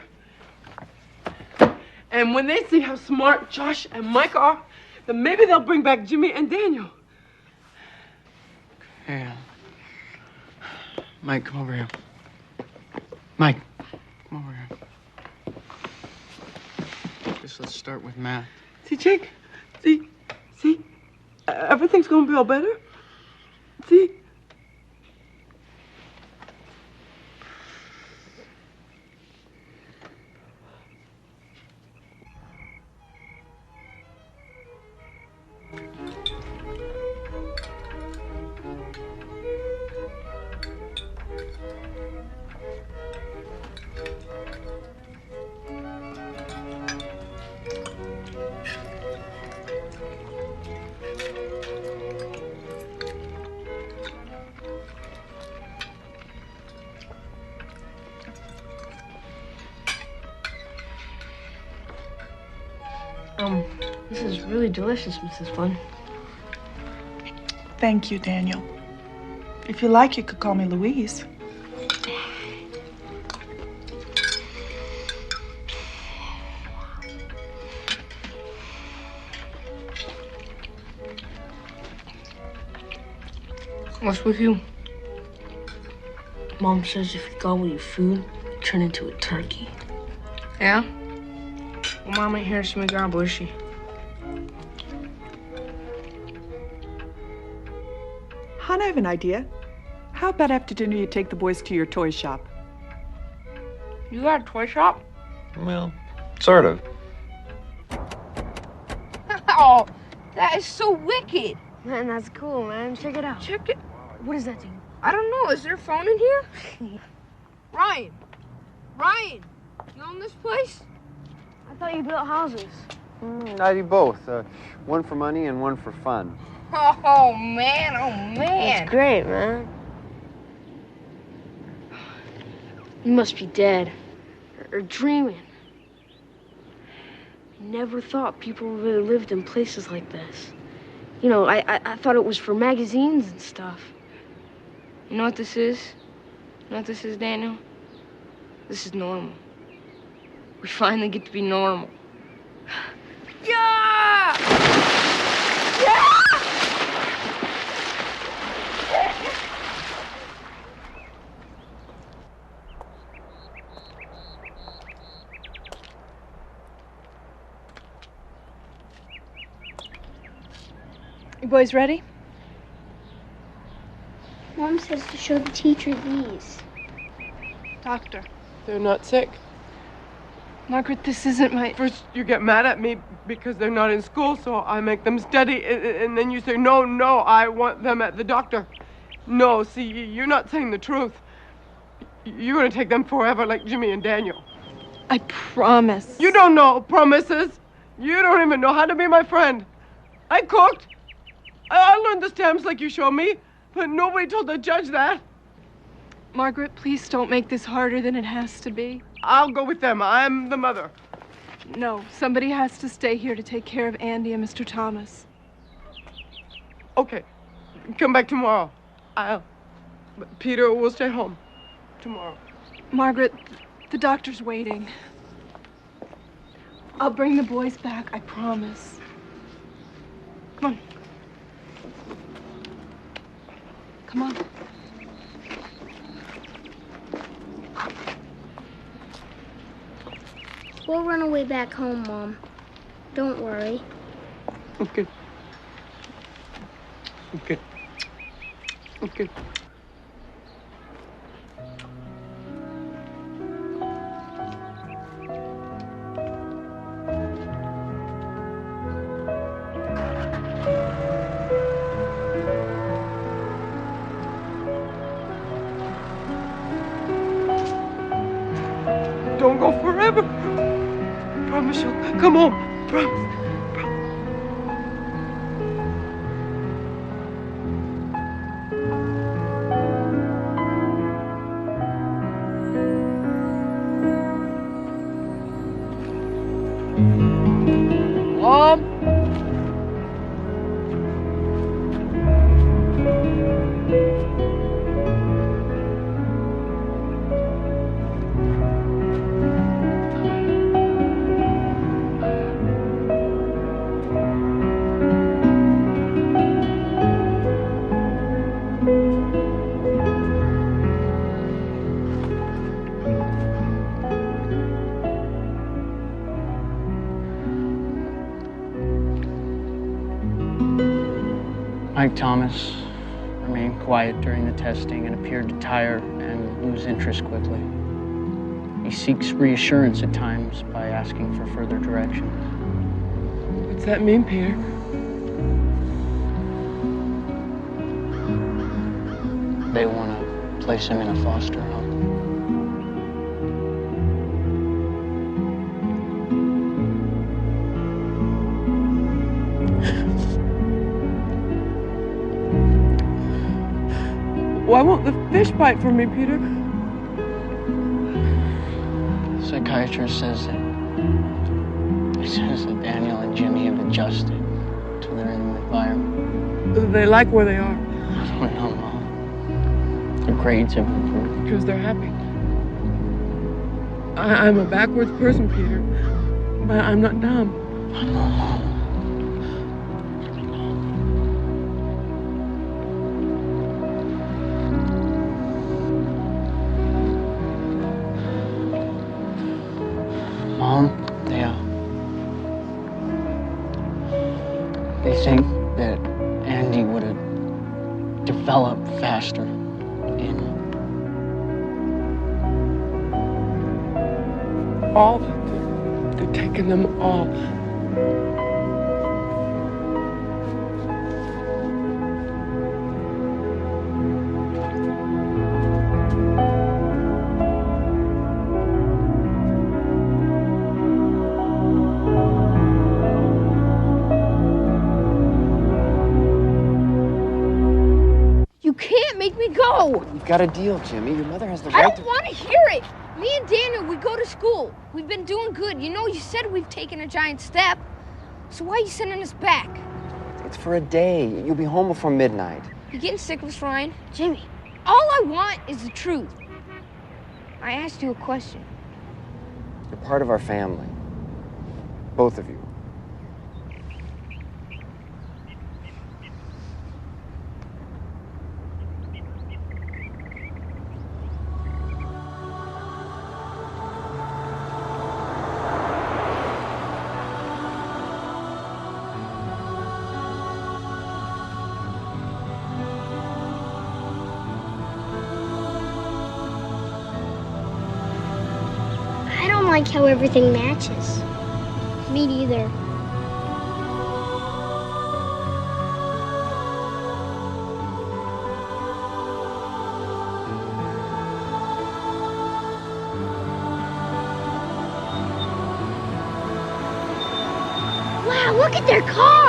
And when they see how smart Josh and Mike are, then maybe they'll bring back Jimmy and Daniel. Hey, Mike, come over here. Mike, come over here. Guess let's start with math. See, Jake? See? Everything's gonna be all better. See? This is really delicious, Mrs. Flynn. Thank you, Daniel. If you like, you could call me Louise. What's with you? Mom says if you go with your food, you turn into a turkey. Yeah? Well, Mom ain't here to see me gobble, is she? Hon, I have an idea. How about after dinner you take the boys to your toy shop? You got a toy shop? Well, sort of. Oh, that is so wicked. Man, that's cool, man. Check it out. Check it. What is that thing? I don't know. Is there a phone in here? Ryan, you own this place? I thought you built houses. I do both. One for money and one for fun. Oh, man. That's great, man. You must be dead. Or dreaming. Never thought people really lived in places like this. You know, I thought it was for magazines and stuff. You know what this is? You know what this is, Daniel? This is normal. We finally get to be normal. Yeah! Yeah! You boys ready? Mom says to show the teacher these. Doctor. They're not sick. Margaret, this isn't my... First, you get mad at me because they're not in school, so I make them study, and then you say, no, I want them at the doctor. No, see, you're not saying the truth. You're going to take them forever like Jimmy and Daniel. I promise. You don't know promises. You don't even know how to be my friend. I cooked. I learned the stamps like you showed me, but nobody told the judge that. Margaret, please don't make this harder than it has to be. I'll go with them. I'm the mother. No, somebody has to stay here to take care of Andy and Mr. Thomas. Okay. Come back tomorrow. But Peter will stay home tomorrow. Margaret, the doctor's waiting. I'll bring the boys back, I promise. Come on. Come on. We'll run away back home, Mom. Don't worry. Okay. Okay. Okay. Don't go forever. Promise you'll come home. Promise. Mom? Mike Thomas remained quiet during the testing and appeared to tire and lose interest quickly. He seeks reassurance at times by asking for further directions. What's that mean, Peter? They want to place him in a foster home. Why won't the fish bite for me, Peter? The psychiatrist says that Daniel and Jimmy have adjusted to their new environment. Do they like where they are? I don't know, Mom. Their grades have improved. Because they're happy. I'm a backwards person, Peter. But I'm not dumb. I know, Mom. Mom, they think that Andy would have developed faster in all. They're taking them all. Make me go! You've got a deal, Jimmy. Your mother has the I right don't want to hear it! Me and Daniel, we go to school. We've been doing good. You know, you said we've taken a giant step. So why are you sending us back? It's for a day. You'll be home before midnight. You getting sick of us, Ryan? Jimmy, all I want is the truth. I asked you a question. You're part of our family. Both of you. like how everything matches. Me neither. Wow, look at their car!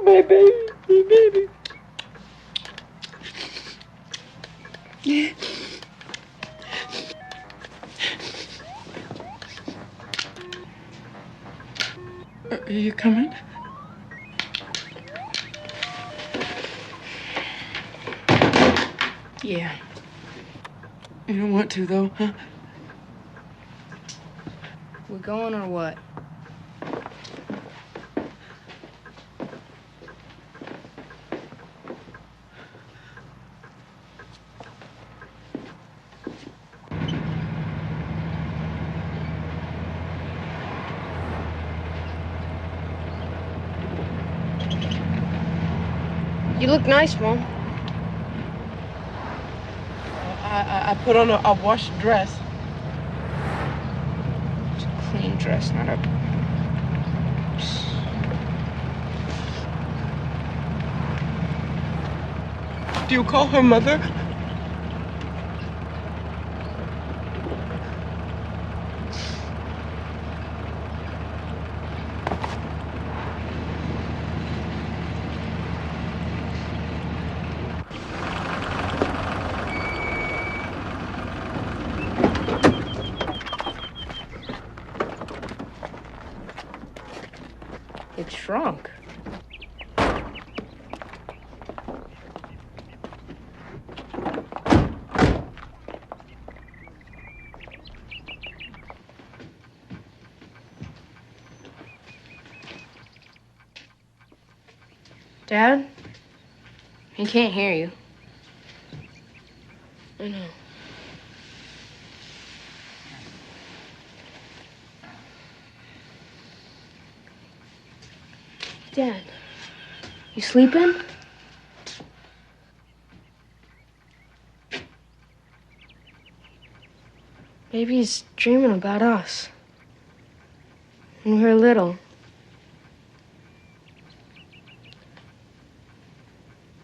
My baby, my baby. Are you coming? Yeah. You don't want to, though, huh? We're going or what? You look nice, Mom. I put on a washed dress. It's a clean dress, not a... Do you call her mother? It's shrunk. Dad? He can't hear you. I know. Dad, you sleeping? Maybe he's dreaming about us. When we were little.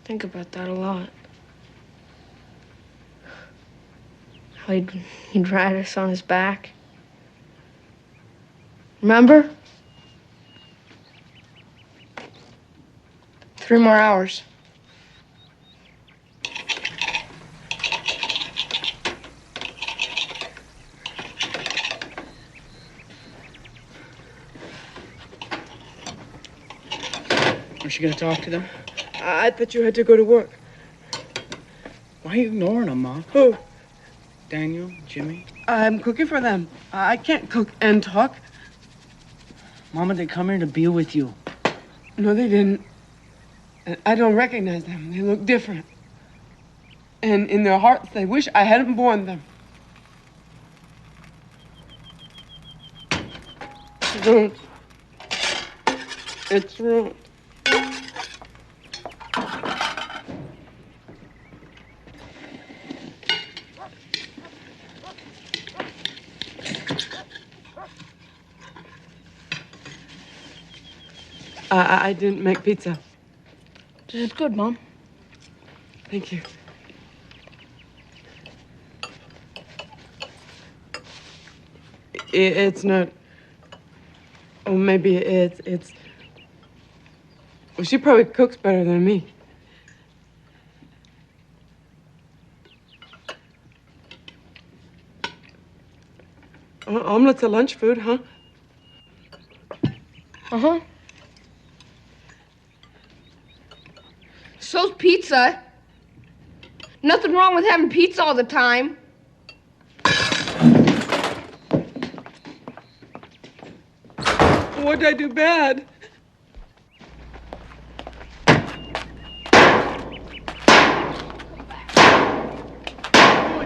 Think about that a lot. How he'd ride us on his back. Remember? 3 more hours. Was she gonna talk to them? I thought you had to go to work. Why are you ignoring them, Ma? Who? Daniel, Jimmy? I'm cooking for them. I can't cook and talk. Mama, they come here to be with you. No, they didn't. And I don't recognize them. They look different. And in their hearts, they wish I hadn't born them. Don't. It's wrong. I didn't make pizza. This is good, Mom. Thank you. It's not. Oh, maybe it's. Well, she probably cooks better than me. Omelets are lunch food, huh? Uh-huh. So's pizza. Nothing wrong with having pizza all the time. What did I do bad?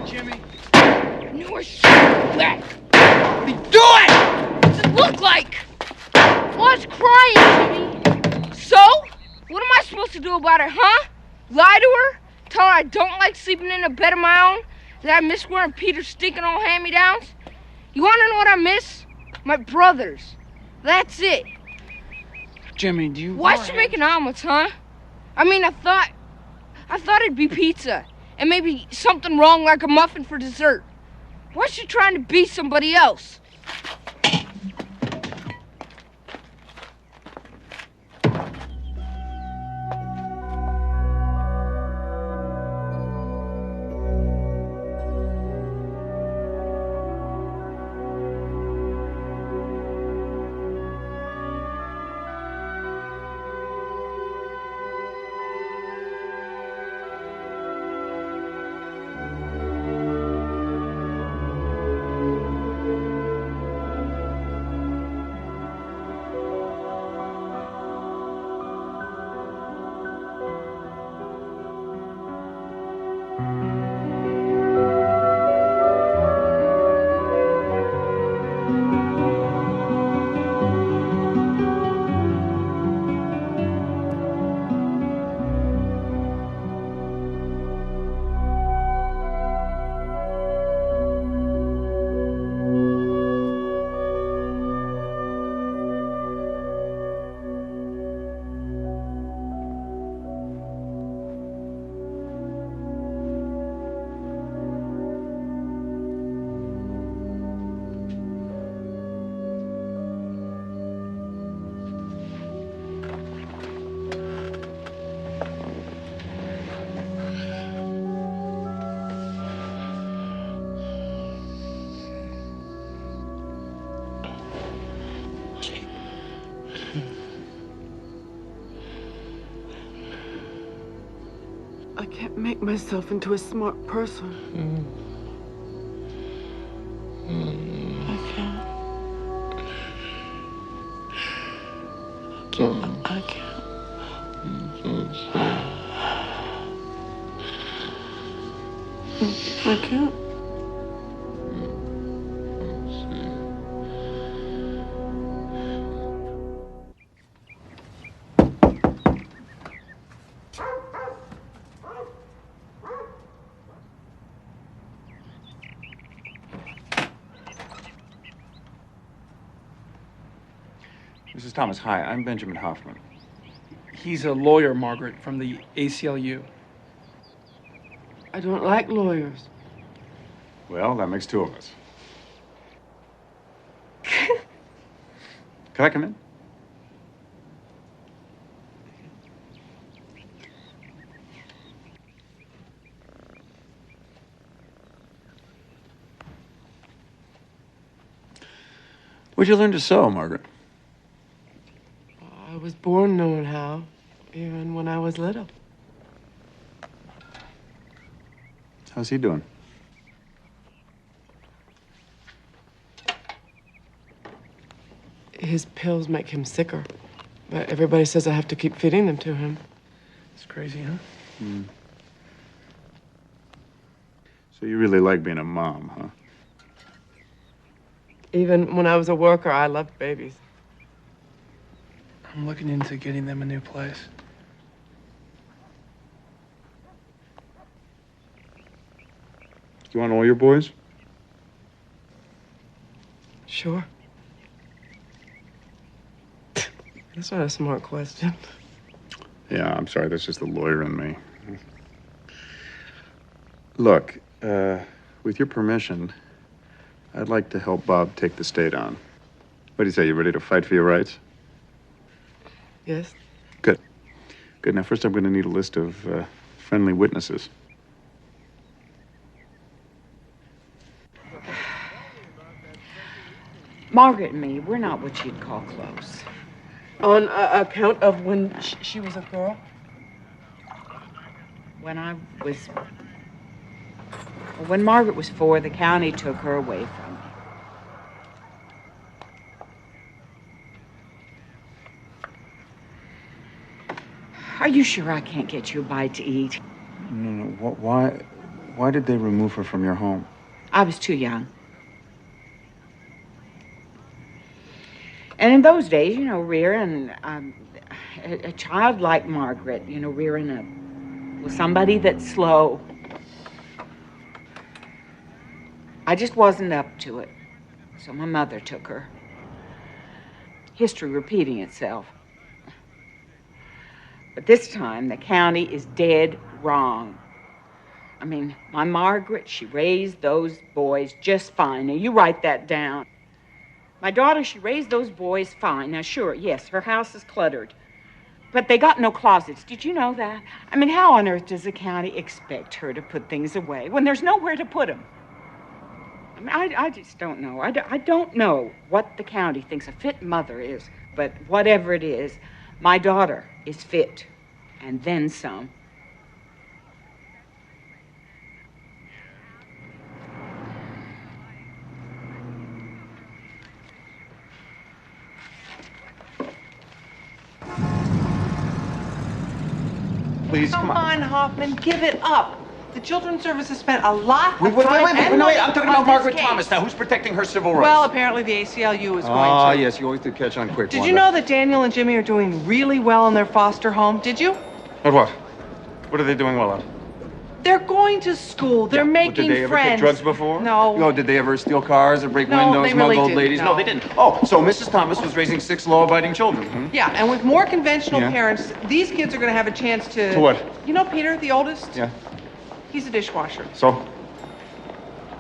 Jimmy. No, we're back. What are you doing? What's it look like? What's crying, Jimmy? So? What am I supposed to do about it, huh? Lie to her? Tell her I don't like sleeping in a bed of my own? That I miss wearing Peter's stinking old hand-me-downs? You want to know what I miss? My brothers. That's it. Jimmy, do you... Why is she making omelets, huh? I mean, I thought it'd be pizza. And maybe something wrong like a muffin for dessert. Why is she trying to be somebody else? I can't make myself into a smart person. I can't. I can't. I can't. Mrs. Thomas, hi, I'm Benjamin Hoffman. He's a lawyer, Margaret, from the ACLU. I don't like lawyers. Well, that makes two of us. Can I come in? Where'd you learn to sew, Margaret? I was born knowing how, even when I was little. How's he doing? His pills make him sicker, but everybody says I have to keep feeding them to him. It's crazy, huh? Mm. So you really like being a mom, huh? Even when I was a worker, I loved babies. I'm looking into getting them a new place. Do you want all your boys? Sure. That's not a smart question. Yeah, I'm sorry. That's just the lawyer in me. Look, with your permission, I'd like to help Bob take the state on. What do you say? You ready to fight for your rights? Yes. Good. Good. Now, first I'm going to need a list of friendly witnesses. Margaret and me, we're not what you'd call close. On account of when she was a girl? When Margaret was 4, the county took her away from me. Are you sure I can't get you a bite to eat? No. Why did they remove her from your home? I was too young. And in those days, rearing a child like Margaret, rearing with somebody that's slow, I just wasn't up to it. So my mother took her. History repeating itself. But this time, the county is dead wrong. I mean, my Margaret, she raised those boys just fine. Now, you write that down. My daughter, she raised those boys fine. Now, sure, yes, her house is cluttered. But they got no closets. Did you know that? I mean, how on earth does the county expect her to put things away when there's nowhere to put them? I mean, I just don't know. I don't know what the county thinks a fit mother is. But whatever it is, my daughter is fit. And then some. Please, come on, Hoffman, give it up. The Children's Service has spent a lot of Wait, time and money I'm talking about on Margaret this Thomas case. now. Who's protecting her civil rights? Well, apparently the ACLU is going Ah, to. yes, you always do catch on quick. Did you know that Daniel and Jimmy are doing really well in their foster home? Did you? At what? What are they doing well at? They're going to school. They're making Did they ever friends. take drugs before? No. No, did they ever steal cars or break No, windows, they mug really old didn't, ladies? no. No, they didn't. Oh, so Mrs. Thomas was raising 6 law-abiding children, hmm? Yeah, and with more conventional Yeah. parents, these kids are going to have a chance to... To what? You know Peter, the oldest? Yeah. He's a dishwasher. So?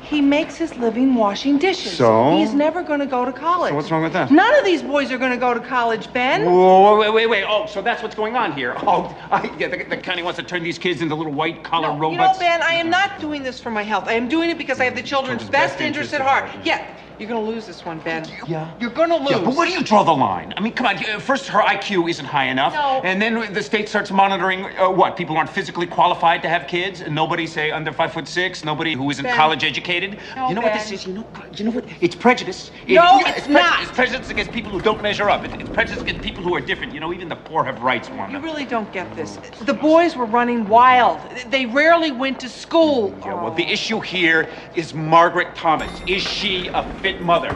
He makes his living washing dishes. So? He's never going to go to college. So what's wrong with that? None of these boys are going to go to college, Ben. Whoa, wait. Oh, so that's what's going on here. Oh, yeah, the county wants to turn these kids into little white-collar robots. You know, Ben, I am not doing this for my health. I am doing it because I have the children's best interest at heart. Yeah, you're going to lose this one, Ben. Yeah. You're going to lose. Yeah, but where do you draw the line? I mean, come on. First, her IQ isn't high enough. No. And then the state starts monitoring what? People aren't physically qualified to have kids? And nobody, say, under 5'6", nobody who isn't Ben. college educated? No, you know what Ben. this is? You know what? It's prejudice. No, it's not. It's prejudice against people who don't measure up. It's prejudice against people who are different. You know, even the poor have rights, Wanda. You really don't get this. The boys were running wild. They rarely went to school. Yeah, well, the issue here is Margaret Thomas. Is she a fit mother?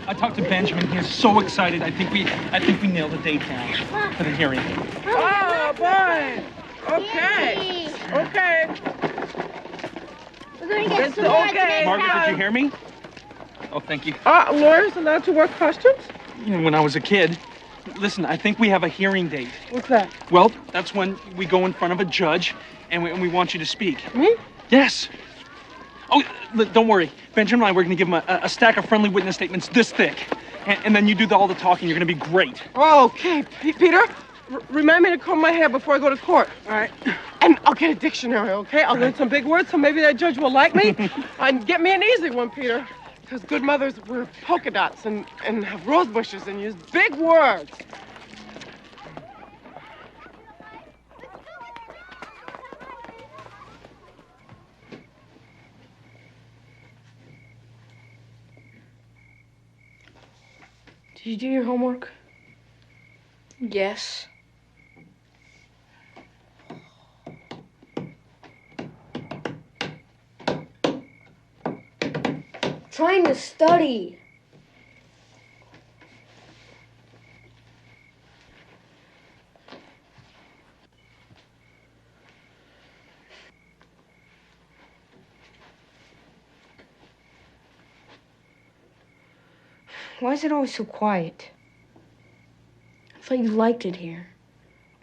I talked to Benjamin. He is so excited. I think we nailed the date down for the hearing. Oh, boy. Okay. Okay. We're going to get That's some more okay. Margaret, did you hear me? Oh, thank you. Lawyers allowed to work questions? When I was a kid. Listen, I think we have a hearing date. What's that? Well, that's when we go in front of a judge and we want you to speak. Me? Yes. Oh, don't worry. Benjamin and I, we're going to give him a stack of friendly witness statements this thick. And then you do all the talking. You're going to be great. Okay, Peter, remind me to comb my hair before I go to court. All right. And I'll get a dictionary, okay? I'll learn some big words so maybe that judge will like me. And get me an easy one, Peter. Because good mothers wear polka dots and have rose bushes and use big words. Did you do your homework? Yes. Trying to study. Why is it always so quiet? I thought you liked it here.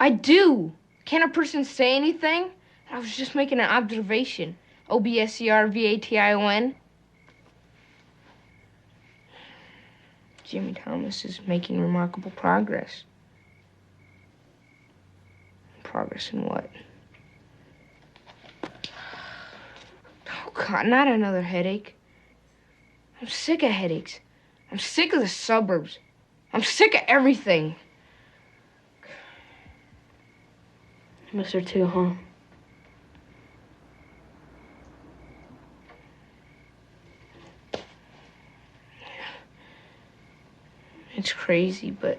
I do. Can't a person say anything? I was just making an observation. OBSERVATION. Jimmy Thomas is making remarkable progress. Progress in what? Oh, God, not another headache. I'm sick of headaches. I'm sick of the suburbs. I'm sick of everything. I miss her too, huh? It's crazy, but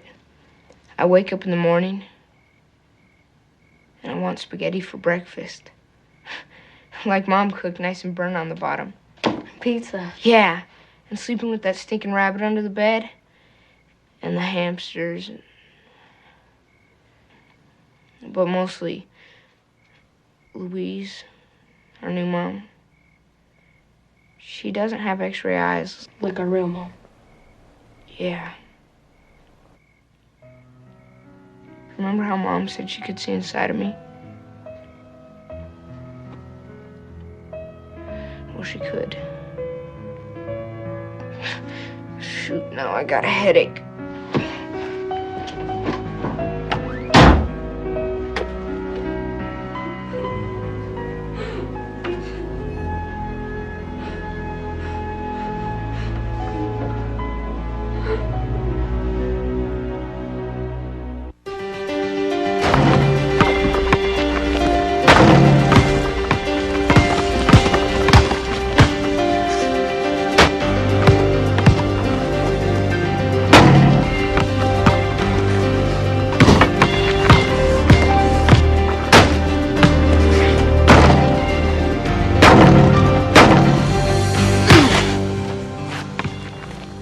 I wake up in the morning and I want spaghetti for breakfast. Like Mom cooked, nice and burnt on the bottom. Pizza. Yeah, and sleeping with that stinking rabbit under the bed and the hamsters. But mostly Louise, our new mom. She doesn't have x-ray eyes. Like our real mom. Yeah. Remember how Mom said she could see inside of me? Well, she could. Shoot, now I got a headache.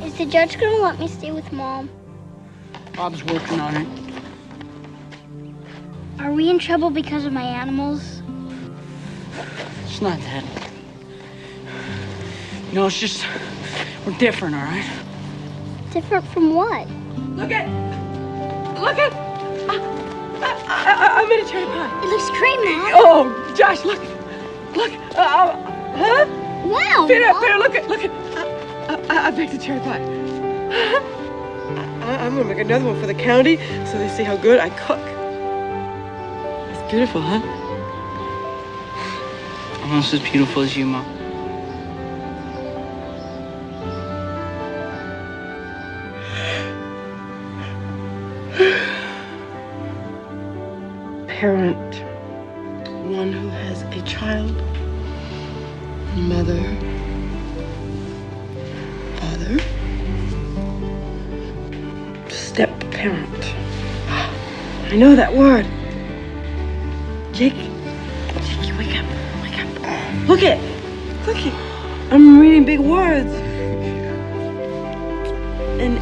Is the judge gonna let me stay with Mom? Bob's working on it. Are we in trouble because of my animals? It's not that. No, it's just we're different, all right? Different from what? Look at. I made a cherry pie. It looks great, Mom. Oh, Josh, look. Huh? Wow. Peter, look at. I baked a cherry pie. I'm gonna make another one for the county so they see how good I cook. It's beautiful, huh? Almost as beautiful as you, Mom. Parent, one who has a child, mother, father, step-parent. I know that word. Jakey, wake up. Look it. I'm reading big words. And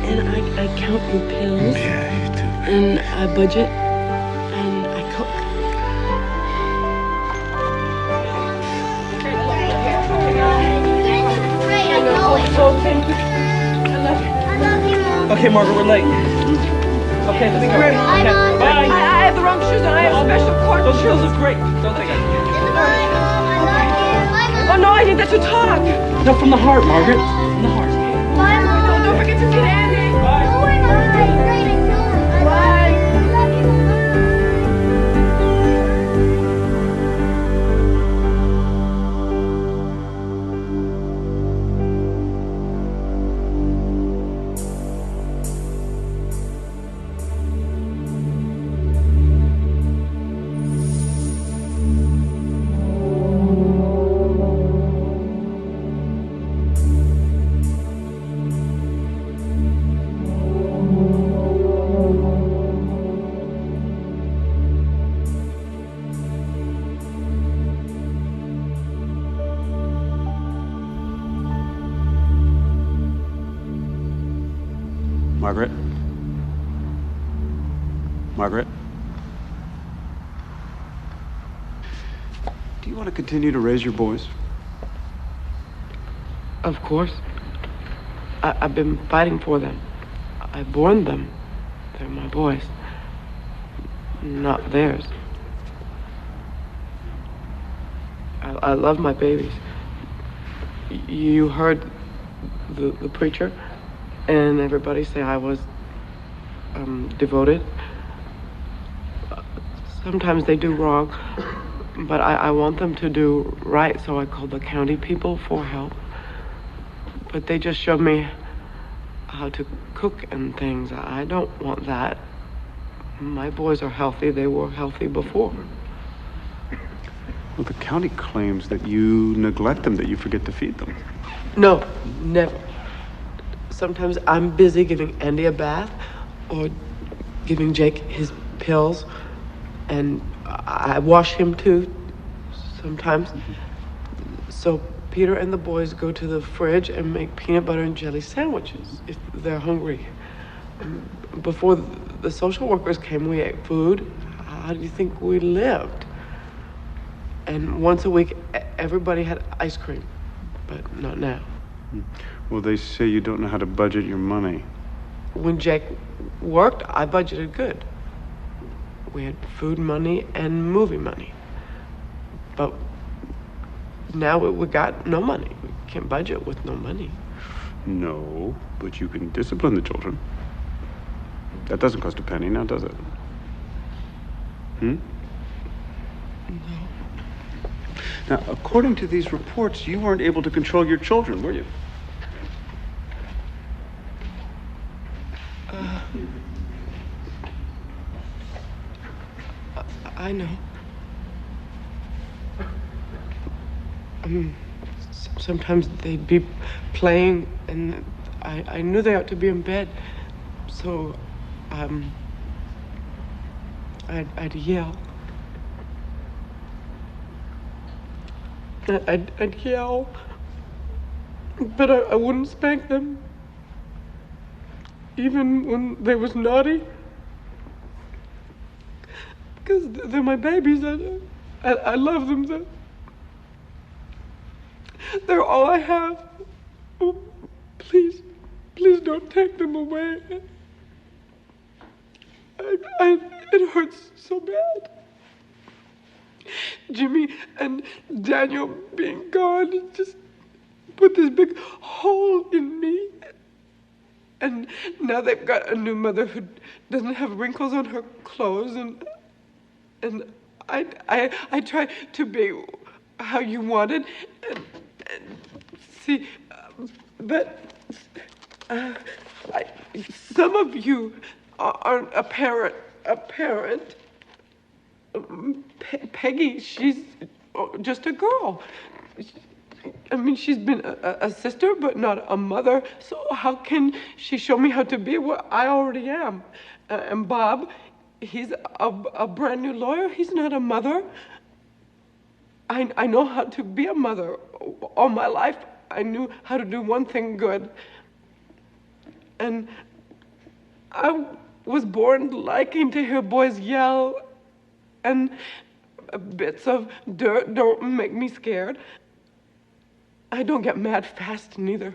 I count your pills. Yeah, you do. And I budget. And I cook. Okay, Margaret, we're late. Okay, let's go. Great. Okay, bye. I have the wrong shoes on. I have special court Those shoes shoes. look great. Don't take it. Oh no, I need that to talk. No, from the heart, Margaret. From the heart. Bye, Mom. Don't forget to feed Andy. Bye. Margaret? Do you want to continue to raise your boys? Of course. I've been fighting for them. I born them. They're my boys. Not theirs. I love my babies. You heard the preacher and everybody say I was devoted. Sometimes they do wrong, but I want them to do right, so I called the county people for help. But they just showed me how to cook and things. I don't want that. My boys are healthy. They were healthy before. Well, the county claims that you neglect them, that you forget to feed them. No, never. Sometimes I'm busy giving Andy a bath or giving Jake his pills, and I wash him too sometimes. So Peter and the boys go to the fridge and make peanut butter and jelly sandwiches if they're hungry. Before the social workers came, we ate food. How do you think we lived? And once a week, everybody had ice cream, but not now. Well, they say you don't know how to budget your money. When Jake worked, I budgeted good. We had food money and movie money. But now we got no money. We can't budget with no money. No, but you can discipline the children. That doesn't cost a penny now, does it? No. Now, according to these reports, you weren't able to control your children, were you? I know. Sometimes they'd be playing, and I knew they ought to be in bed, so I'd yell. I'd yell, but I wouldn't spank them, even when they was naughty, because they're my babies. I love them. They're all I have. Oh, please don't take them away. It hurts so bad. Jimmy and Daniel being gone just put this big hole in me. And now they've got a new mother who doesn't have wrinkles on her clothes, and I try to be how you wanted, and see, but some of you aren't a parent. Peggy, she's just a girl. I mean, she's been a sister, but not a mother. So how can she show me how to be what I already am? And Bob, he's a brand new lawyer. He's not a mother. I know how to be a mother. All my life, I knew how to do one thing good. And I was born liking to hear boys yell, and bits of dirt don't make me scared. I don't get mad fast neither,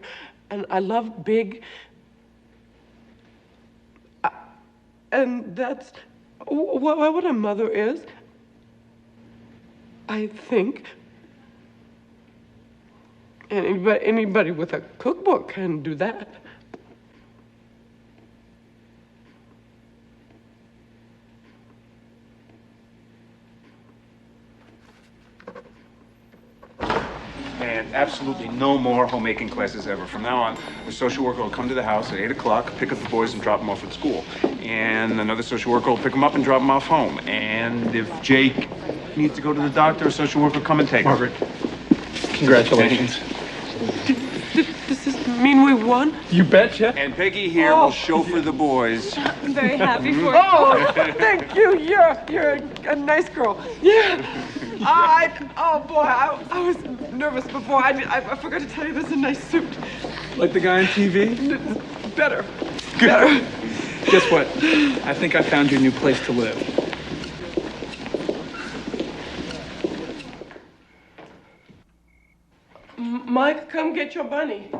and I love big. And that's what a mother is, I think. Anybody with a cookbook can do that. And absolutely no more homemaking classes ever. From now on, the social worker will come to the house at 8 o'clock, pick up the boys and drop them off at school. And another social worker will pick them up and drop them off home. And if Jake needs to go to the doctor, a social worker will come and take him. Margaret, congratulations. Does this mean we won? You betcha. And Peggy here will chauffeur the boys. I'm very happy for you. Oh, thank you. You're a nice girl. Yeah. Oh boy, I was nervous before. I forgot to tell you this is a nice suit. Like the guy on TV? Better. Good. Better. Guess what? I think I found your new place to live. Mike, come get your bunny.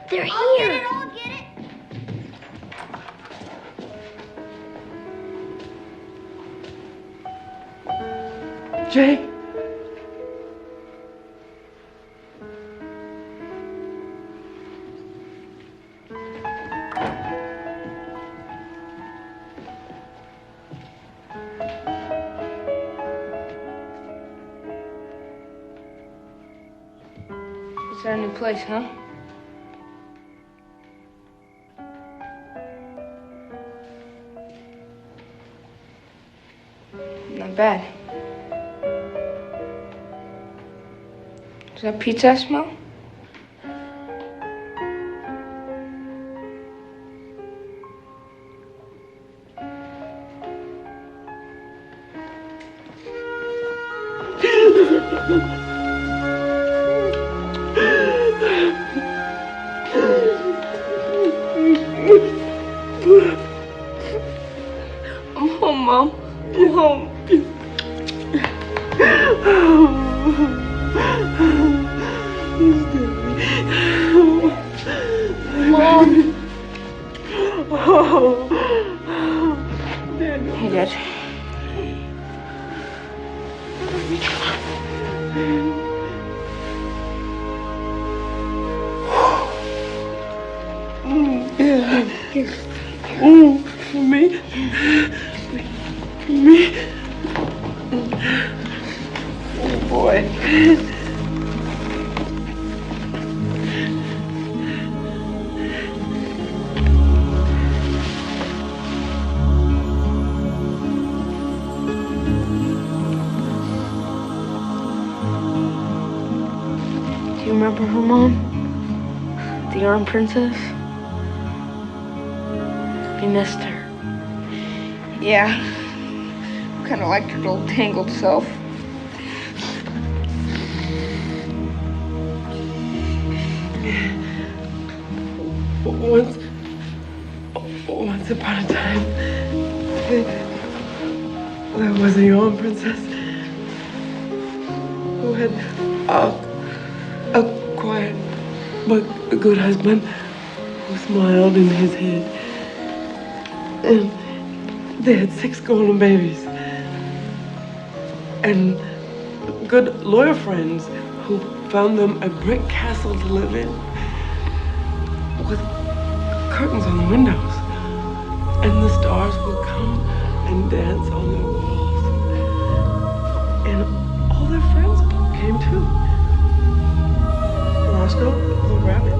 They're here. I'll get it. Jay. It's our new place, huh? Not bad. Does that pizza smell? I'm home, Mom. I'm home. Mom. Hey, Dad. For me? For me? Oh, boy. Do you remember her, Mom? The Yarn Princess? We missed her. Yeah. Kind of like your little tangled self. Once upon a time, there was a Yarn Princess who had a quiet but a good husband who smiled in his head. And they had 6 golden babies. And good lawyer friends who found them a brick castle to live in with curtains on the windows. And the stars would come and dance on their walls. And all their friends came too. Roscoe, the rabbit,